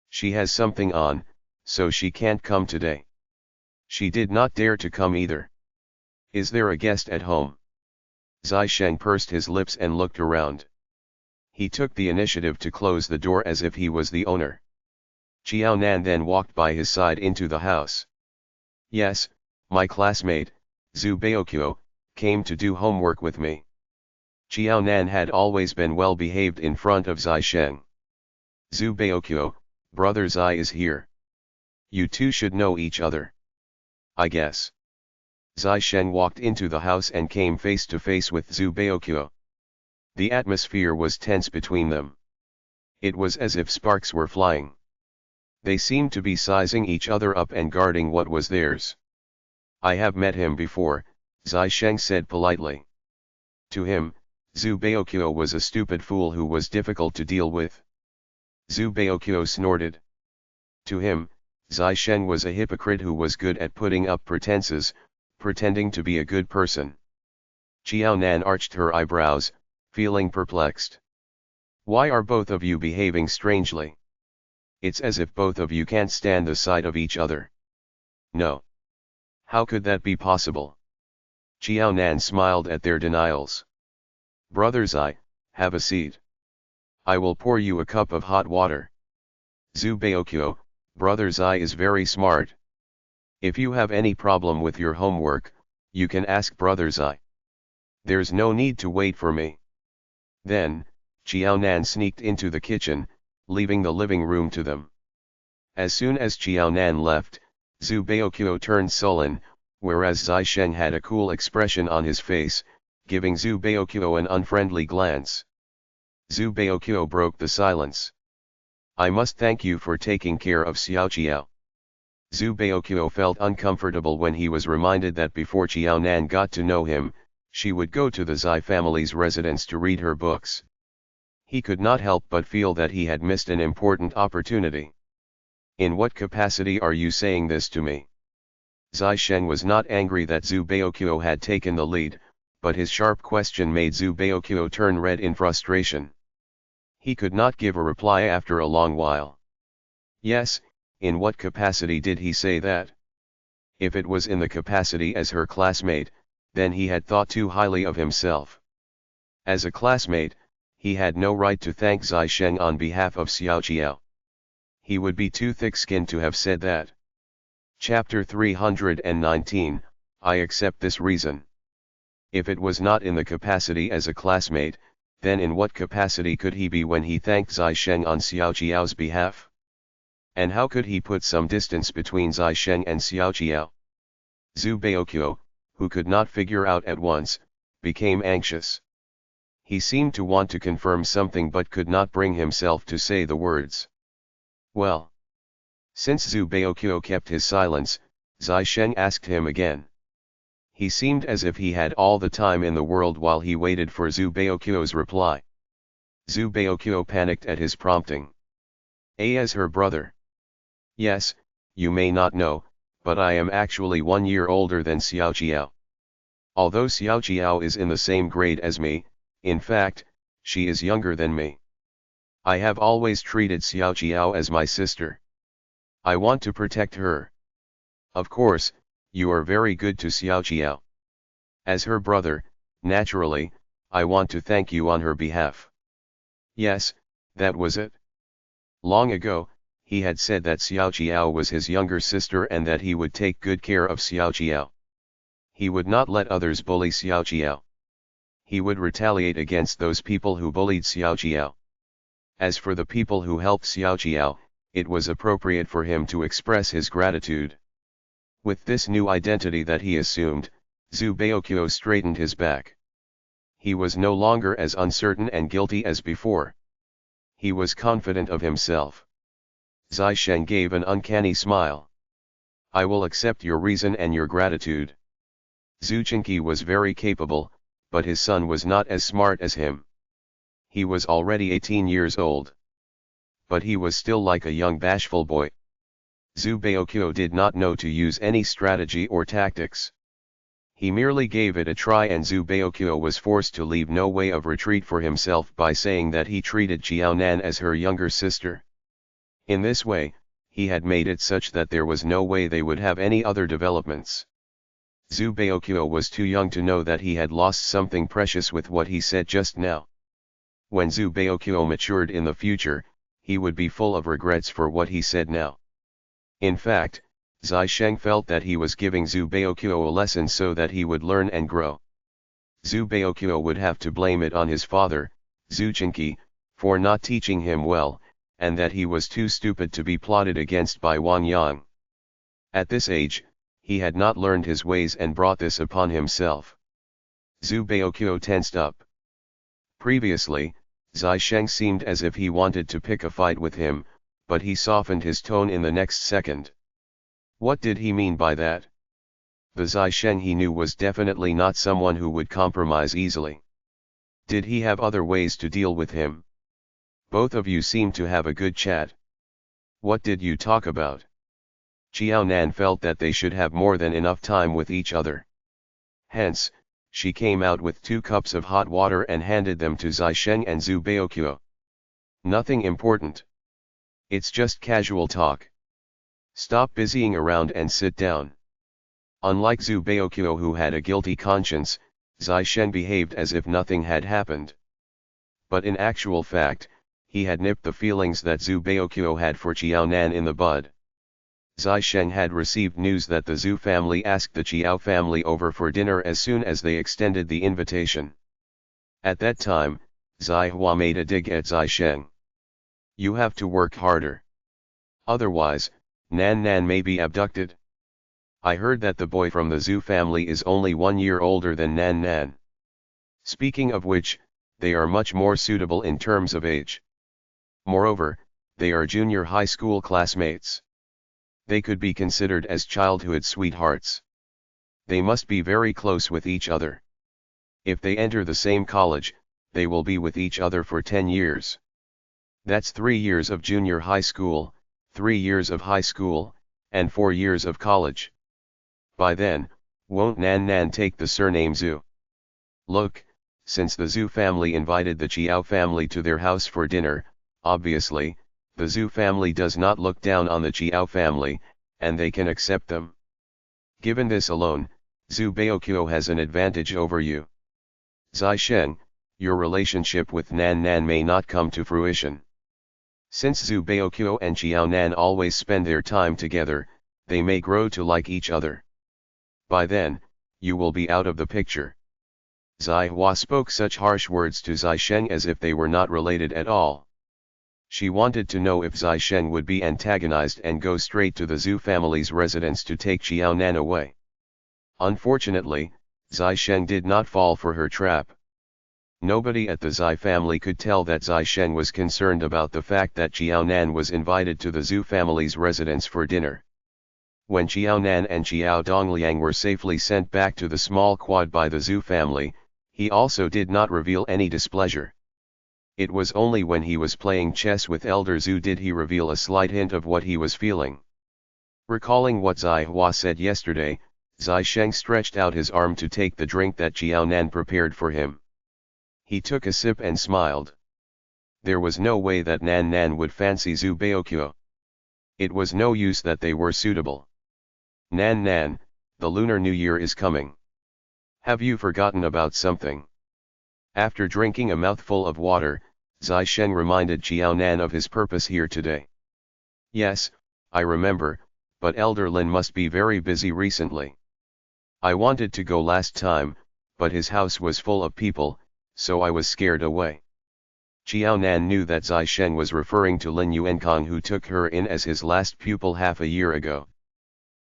She has something on, so she can't come today. She did not dare to come either. Is there a guest at home? Zai Sheng pursed his lips and looked around. He took the initiative to close the door as if he was the owner. Qiao Nan then walked by his side into the house. Yes, my classmate, Zhu Baoqiu, came to do homework with me. Qiao Nan had always been well behaved in front of Zai Sheng. Zhu Baoqiu, brother Zai is here. You two should know each other. I guess. Zai Sheng walked into the house and came face to face with Zhu Baoqiu. The atmosphere was tense between them. It was as if sparks were flying. They seemed to be sizing each other up and guarding what was theirs. I have met him before, Zai Sheng said politely. To him, Zhu Baoqiu was a stupid fool who was difficult to deal with. Zhu Baoqiu snorted. To him, Zai Sheng was a hypocrite who was good at putting up pretenses, pretending to be a good person. Qiao Nan arched her eyebrows, feeling perplexed. Why are both of you behaving strangely? It's as if both of you can't stand the sight of each other. No. How could that be possible? Qiao Nan smiled at their denials. Brother Zai, have a seat. I will pour you a cup of hot water. Zhu Baoqiu, brother Zai is very smart. If you have any problem with your homework, you can ask brother Zai. There's no need to wait for me. Then, Qiao Nan sneaked into the kitchen, leaving the living room to them. As soon as Qiao Nan left, Zhu Baoqiu turned sullen, whereas Zai Sheng had a cool expression on his face, giving Zhu Baoqiu an unfriendly glance. Zhu Baoqiu broke the silence. I must thank you for taking care of Xiao Qiao. Zhu Baoqiu felt uncomfortable when he was reminded that before Qiao Nan got to know him, she would go to the Zai family's residence to read her books. He could not help but feel that he had missed an important opportunity. In what capacity are you saying this to me? Zai Sheng was not angry that Zhu Baoqiu had taken the lead, but his sharp question made Zhu Baoqiu turn red in frustration. He could not give a reply after a long while. Yes, in what capacity did he say that? If it was in the capacity as her classmate, then he had thought too highly of himself. As a classmate, he had no right to thank Zai Sheng on behalf of Xiao Jiao. He would be too thick-skinned to have said that. Chapter 319, I accept this reason. If it was not in the capacity as a classmate, then in what capacity could he be when he thanked Zai Sheng on Xiao Jiao's behalf? And how could he put some distance between Zai Sheng and Xiao Jiao? Zhu Baoqiu, who could not figure out at once, became anxious. He seemed to want to confirm something but could not bring himself to say the words. Well. Since Zhu Baoqiu kept his silence, Zai Sheng asked him again. He seemed as if he had all the time in the world while he waited for Zhu Baoqiu's reply. Zhu Baoqiu panicked at his prompting. As her brother. Yes, you may not know, but I am actually 1 year older than Xiao Jiao. Although Xiao Jiao is in the same grade as me, in fact, she is younger than me. I have always treated Xiao Jiao as my sister. I want to protect her. Of course, you are very good to Xiao Jiao. As her brother, naturally, I want to thank you on her behalf. Yes, that was it. Long ago, he had said that Xiao Jiao was his younger sister and that he would take good care of Xiao Jiao. He would not let others bully Xiao Jiao. He would retaliate against those people who bullied Xiao Jiao. As for the people who helped Xiao Jiao, it was appropriate for him to express his gratitude. With this new identity that he assumed, Zhu Baoqiu straightened his back. He was no longer as uncertain and guilty as before. He was confident of himself. Zai Sheng gave an uncanny smile. I will accept your reason and your gratitude. Zhu Chenqi was very capable, but his son was not as smart as him. He was already 18 years old. But he was still like a young bashful boy. Zhu Baoqiu did not know to use any strategy or tactics. He merely gave it a try and Zhu Baoqiu was forced to leave no way of retreat for himself by saying that he treated Jiaonan as her younger sister. In this way, he had made it such that there was no way they would have any other developments. Zhu Baoqiu was too young to know that he had lost something precious with what he said just now. When Zhu Baoqiu matured in the future, he would be full of regrets for what he said now. In fact, Zai Sheng felt that he was giving Zhu Baoqiu a lesson so that he would learn and grow. Zhu Baoqiu would have to blame it on his father, Zhu Chenqi, for not teaching him well, and that he was too stupid to be plotted against by Wang Yang. At this age, he had not learned his ways and brought this upon himself. Zhu Baoqiu tensed up. Previously, Zai Sheng seemed as if he wanted to pick a fight with him, but he softened his tone in the next second. What did he mean by that? The Zai Sheng he knew was definitely not someone who would compromise easily. Did he have other ways to deal with him? Both of you seem to have a good chat. What did you talk about? Jiaonan felt that they should have more than enough time with each other. Hence, she came out with 2 cups of hot water and handed them to Zai Sheng and Zhu Baoqiu. Nothing important. It's just casual talk. Stop busying around and sit down. Unlike Zhu Baoqiu who had a guilty conscience, Zai Sheng behaved as if nothing had happened. But in actual fact, he had nipped the feelings that Zhu Baoqiu had for Jiaonan in the bud. Zai Sheng had received news that the Zhu family asked the Jiao family over for dinner as soon as they extended the invitation. At that time, Zai Hua made a dig at Zai Sheng. You have to work harder. Otherwise, Nan Nan may be abducted. I heard that the boy from the Zhu family is only 1 year older than Nan Nan. Speaking of which, they are much more suitable in terms of age. Moreover, they are junior high school classmates. They could be considered as childhood sweethearts. They must be very close with each other. If they enter the same college, they will be with each other for 10 years. That's 3 years of junior high school, 3 years of high school, and 4 years of college. By then, won't Nan Nan take the surname Zhu? Look, since the Zhu family invited the Chiao family to their house for dinner, obviously, the Zhu family does not look down on the Chiao family, and they can accept them. Given this alone, Zhu Baoqiu has an advantage over you. Zai Sheng, your relationship with Nan Nan may not come to fruition. Since Zhu Baoqiu and Xiao Nan always spend their time together, they may grow to like each other. By then, you will be out of the picture. Zai Hua spoke such harsh words to Zai Sheng as if they were not related at all. She wanted to know if Zai Sheng would be antagonized and go straight to the Zhu family's residence to take Xiao Nan away. Unfortunately, Zai Sheng did not fall for her trap. Nobody at the Zai family could tell that Zai Sheng was concerned about the fact that Xiao Nan was invited to the Zhu family's residence for dinner. When Xiao Nan and Xiao Dongliang were safely sent back to the small quad by the Zhu family, he also did not reveal any displeasure. It was only when he was playing chess with Elder Zhu did he reveal a slight hint of what he was feeling. Recalling what Zai Hua said yesterday, Zai Sheng stretched out his arm to take the drink that Xiao Nan prepared for him. He took a sip and smiled. There was no way that Nan Nan would fancy Zhu Baoqiu. It was no use that they were suitable. Nan Nan, the Lunar New Year is coming. Have you forgotten about something? After drinking a mouthful of water, Zai Sheng reminded Xiao Nan of his purpose here today. Yes, I remember, but Elder Lin must be very busy recently. I wanted to go last time, but his house was full of people, so I was scared away. Xiao Nan knew that Zai Sheng was referring to Lin Yuankang, who took her in as his last pupil half a year ago.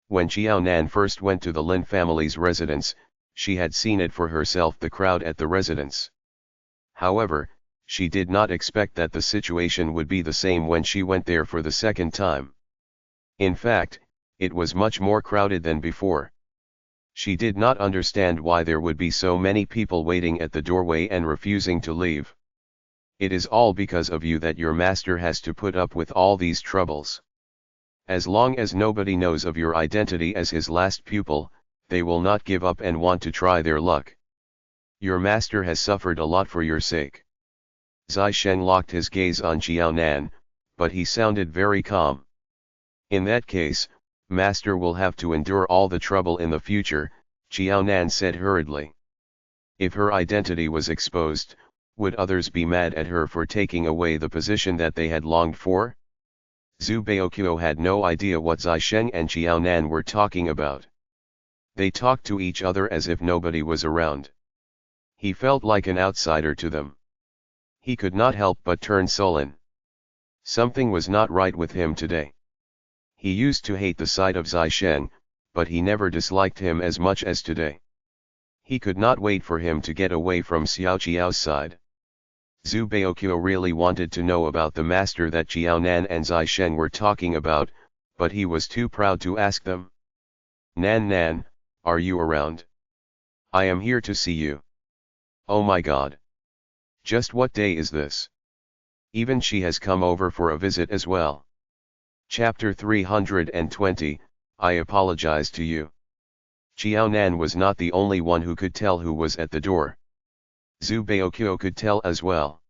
When Xiao Nan first went to the Lin family's residence, she had seen it for herself, the crowd at the residence. However, she did not expect that the situation would be the same when she went there for the second time. In fact, it was much more crowded than before. She did not understand why there would be so many people waiting at the doorway and refusing to leave. It is all because of you that your master has to put up with all these troubles. As long as nobody knows of your identity as his last pupil, they will not give up and want to try their luck. Your master has suffered a lot for your sake. Zai Sheng locked his gaze on Xiao Nan, but he sounded very calm. In that case, master will have to endure all the trouble in the future, Xiao Nan said hurriedly. If her identity was exposed, would others be mad at her for taking away the position that they had longed for? Zhu Baoqiu had no idea what Zai Sheng and Xiao Nan were talking about. They talked to each other as if nobody was around. He felt like an outsider to them. He could not help but turn sullen. Something was not right with him today. He used to hate the sight of Zai Sheng, but he never disliked him as much as today. He could not wait for him to get away from Xiao Qiao's side. Zhu Baoqiu really wanted to know about the master that Xiao Nan and Zai Sheng were talking about, but he was too proud to ask them. Nan Nan, are you around? I am here to see you. Oh my God. Just what day is this? Even she has come over for a visit as well. Chapter 320, I apologize to you. Xiao Nan was not the only one who could tell who was at the door. Zhu Baoqiu could tell as well.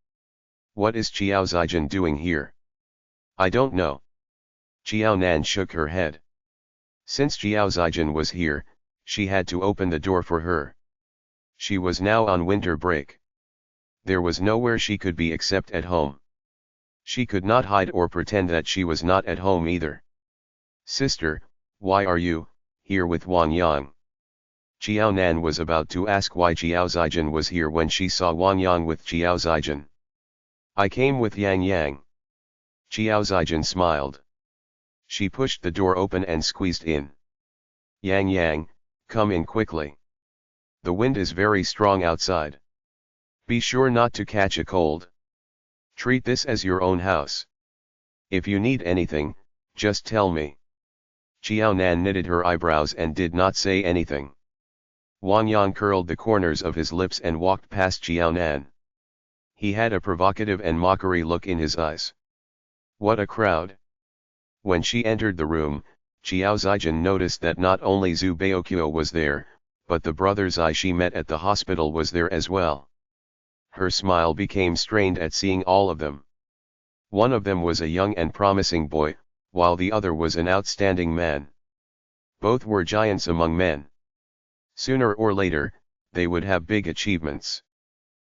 What is Xiao Zijin doing here? I don't know. Xiao Nan shook her head. Since Xiao Zijin was here, she had to open the door for her. She was now on winter break. There was nowhere she could be except at home. She could not hide or pretend that she was not at home either. Sister, why are you here with Wang Yang? Xiao Nan was about to ask why Xiao Zijin was here when she saw Wang Yang with Xiao Zijin. I came with Yang Yang. Xiao Zijin smiled. She pushed the door open and squeezed in. Yang Yang, come in quickly. The wind is very strong outside. Be sure not to catch a cold. Treat this as your own house. If you need anything, just tell me. Xiao Nan knitted her eyebrows and did not say anything. Wang Yang curled the corners of his lips and walked past Xiao Nan. He had a provocative and mockery look in his eyes. What a crowd! When she entered the room, Xiao Zijin noticed that not only Zhu Baoqiu was there, but the brothers she met at the hospital was there as well. Her smile became strained at seeing all of them. One of them was a young and promising boy, while the other was an outstanding man. Both were giants among men. Sooner or later, they would have big achievements.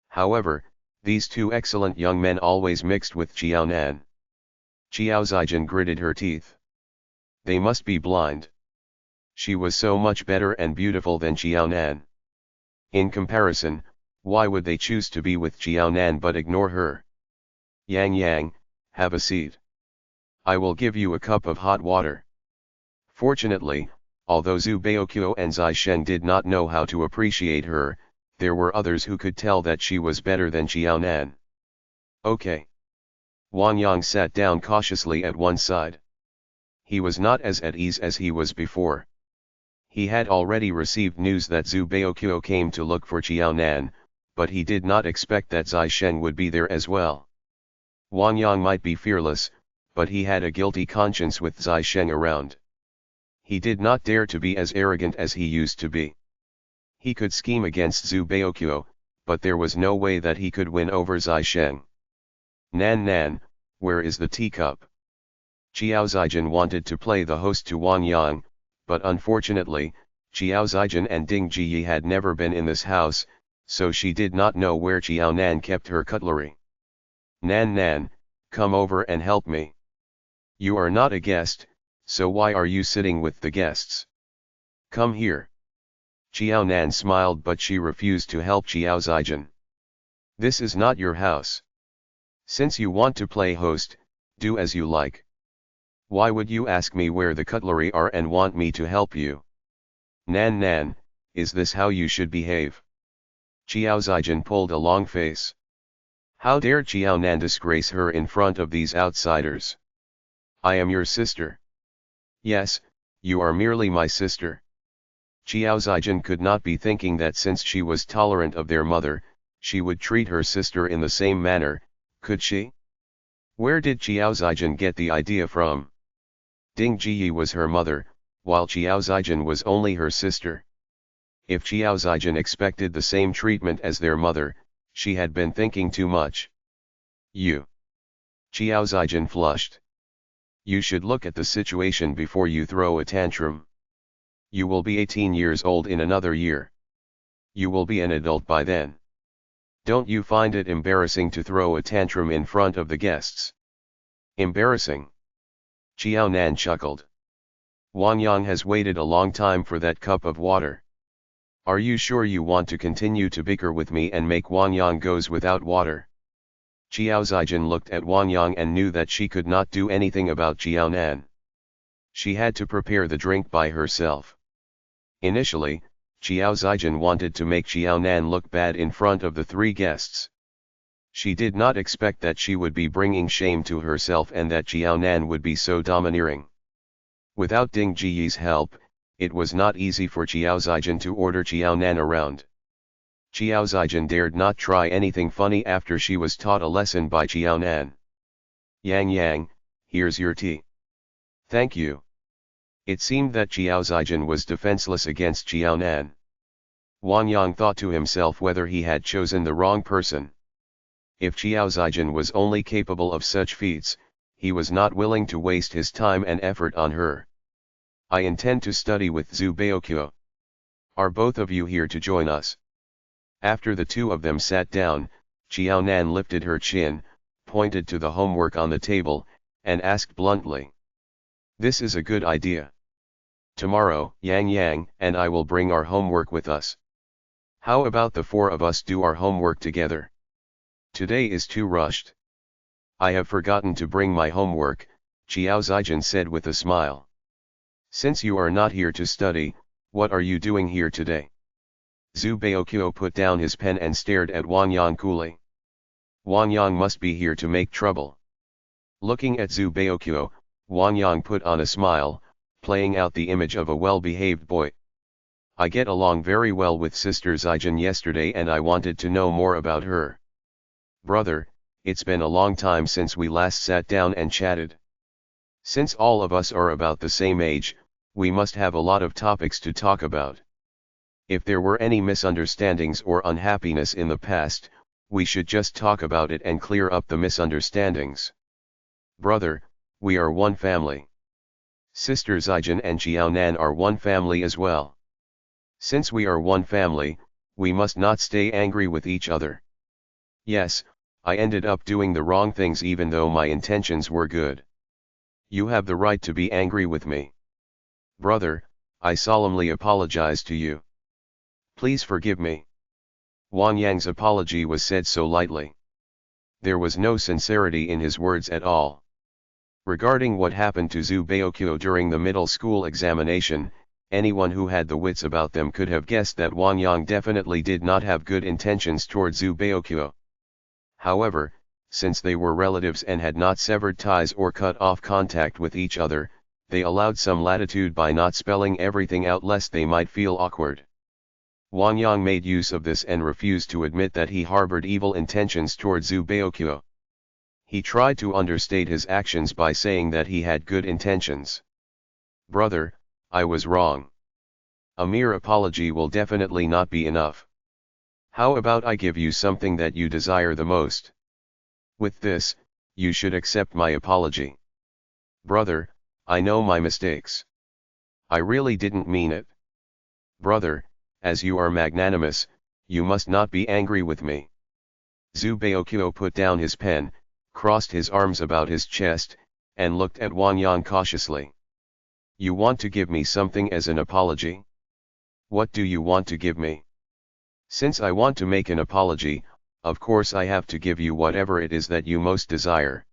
However, these two excellent young men always mixed with Jiaonan. Xiao Zijin gritted her teeth. They must be blind. She was so much better and beautiful than Jiaonan. In comparison, why would they choose to be with Jiaonan but ignore her? Yang Yang, have a seat. I will give you a cup of hot water. Fortunately, although Zhu Baoqiu and Zai Shen did not know how to appreciate her, there were others who could tell that she was better than Jiaonan. Okay. Wang Yang sat down cautiously at one side. He was not as at ease as he was before. He had already received news that Zhu Baoqiu came to look for Jiaonan, but he did not expect that Zai Shen would be there as well. Wang Yang might be fearless, but he had a guilty conscience with Zai Shen around. He did not dare to be as arrogant as he used to be. He could scheme against Zhu Baoqiu, but there was no way that he could win over Zai Shen. Nan Nan, where is the teacup? Xiao Zijin wanted to play the host to Wang Yang, but unfortunately, Xiao Zijin and Ding Jiyi had never been in this house, so she did not know where Jiaonan kept her cutlery. Nan Nan, come over and help me. You are not a guest, so why are you sitting with the guests? Come here. Jiaonan smiled, but she refused to help Xiao Zijin. This is not your house. Since you want to play host, do as you like. Why would you ask me where the cutlery are and want me to help you? Nan Nan, is this how you should behave? Xiao Zijin pulled a long face. How dare Jiaonan disgrace her in front of these outsiders? I am your sister. Yes, you are merely my sister. Xiao Zijin could not be thinking that since she was tolerant of their mother, she would treat her sister in the same manner, could she? Where did Xiao Zijin get the idea from? Ding Jiyi was her mother, while Xiao Zijin was only her sister. If Xiao Zijin expected the same treatment as their mother, she had been thinking too much. You. Xiao Zijin flushed. You should look at the situation before you throw a tantrum. You will be 18 years old in another year. You will be an adult by then. Don't you find it embarrassing to throw a tantrum in front of the guests? Embarrassing? Jiaonan chuckled. Wang Yang has waited a long time for that cup of water. Are you sure you want to continue to bicker with me and make Wang Yang goes without water? Xiao Zijin looked at Wang Yang and knew that she could not do anything about Jiaonan. She had to prepare the drink by herself. Initially, Xiao Zijin wanted to make Jiaonan look bad in front of the three guests. She did not expect that she would be bringing shame to herself and that Jiaonan would be so domineering. Without Ding Jiyi's help, it was not easy for Xiao Zijin to order Jiaonan around. Xiao Zijin dared not try anything funny after she was taught a lesson by Jiaonan. Yang Yang, here's your tea. Thank you. It seemed that Xiao Zijin was defenseless against Jiaonan. Wang Yang thought to himself whether he had chosen the wrong person. If Xiao Zijin was only capable of such feats, he was not willing to waste his time and effort on her. I intend to study with Zhu Baoqiu. Are both of you here to join us? After the two of them sat down, Jiaonan lifted her chin, pointed to the homework on the table, and asked bluntly. This is a good idea. Tomorrow, Yang Yang and I will bring our homework with us. How about the four of us do our homework together? Today is too rushed. I have forgotten to bring my homework, Xiao Zijin said with a smile. Since you are not here to study, what are you doing here today? Zhu Baoqiu put down his pen and stared at Wang Yang coolly. Wang Yang must be here to make trouble. Looking at Zhu Baoqiu, Wang Yang put on a smile, playing out the image of a well-behaved boy. I get along very well with Sister Zijin yesterday and I wanted to know more about her. Brother, it's been a long time since we last sat down and chatted. Since all of us are about the same age, we must have a lot of topics to talk about. If there were any misunderstandings or unhappiness in the past, we should just talk about it and clear up the misunderstandings. Brother, we are one family. Sister Zijin and Xiaonan are one family as well. Since we are one family, we must not stay angry with each other. Yes, I ended up doing the wrong things even though my intentions were good. You have the right to be angry with me. Brother, I solemnly apologize to you. Please forgive me. Wang Yang's apology was said so lightly. There was no sincerity in his words at all. Regarding what happened to Zhu Baokyo during the middle school examination, anyone who had the wits about them could have guessed that Wang Yang definitely did not have good intentions toward Zhu Baokyo. However, since they were relatives and had not severed ties or cut off contact with each other, they allowed some latitude by not spelling everything out lest they might feel awkward. Wang Yang made use of this and refused to admit that he harbored evil intentions toward Zhu Baokyo. He tried to understate his actions by saying that he had good intentions. Brother, I was wrong. A mere apology will definitely not be enough. How about I give you something that you desire the most? With this, you should accept my apology. Brother, I know my mistakes. I really didn't mean it. Brother, as you are magnanimous, you must not be angry with me. Zhu Baokyo put down his pen, crossed his arms about his chest, and looked at Wang Yang cautiously. You want to give me something as an apology? What do you want to give me? Since I want to make an apology, of course I have to give you whatever it is that you most desire.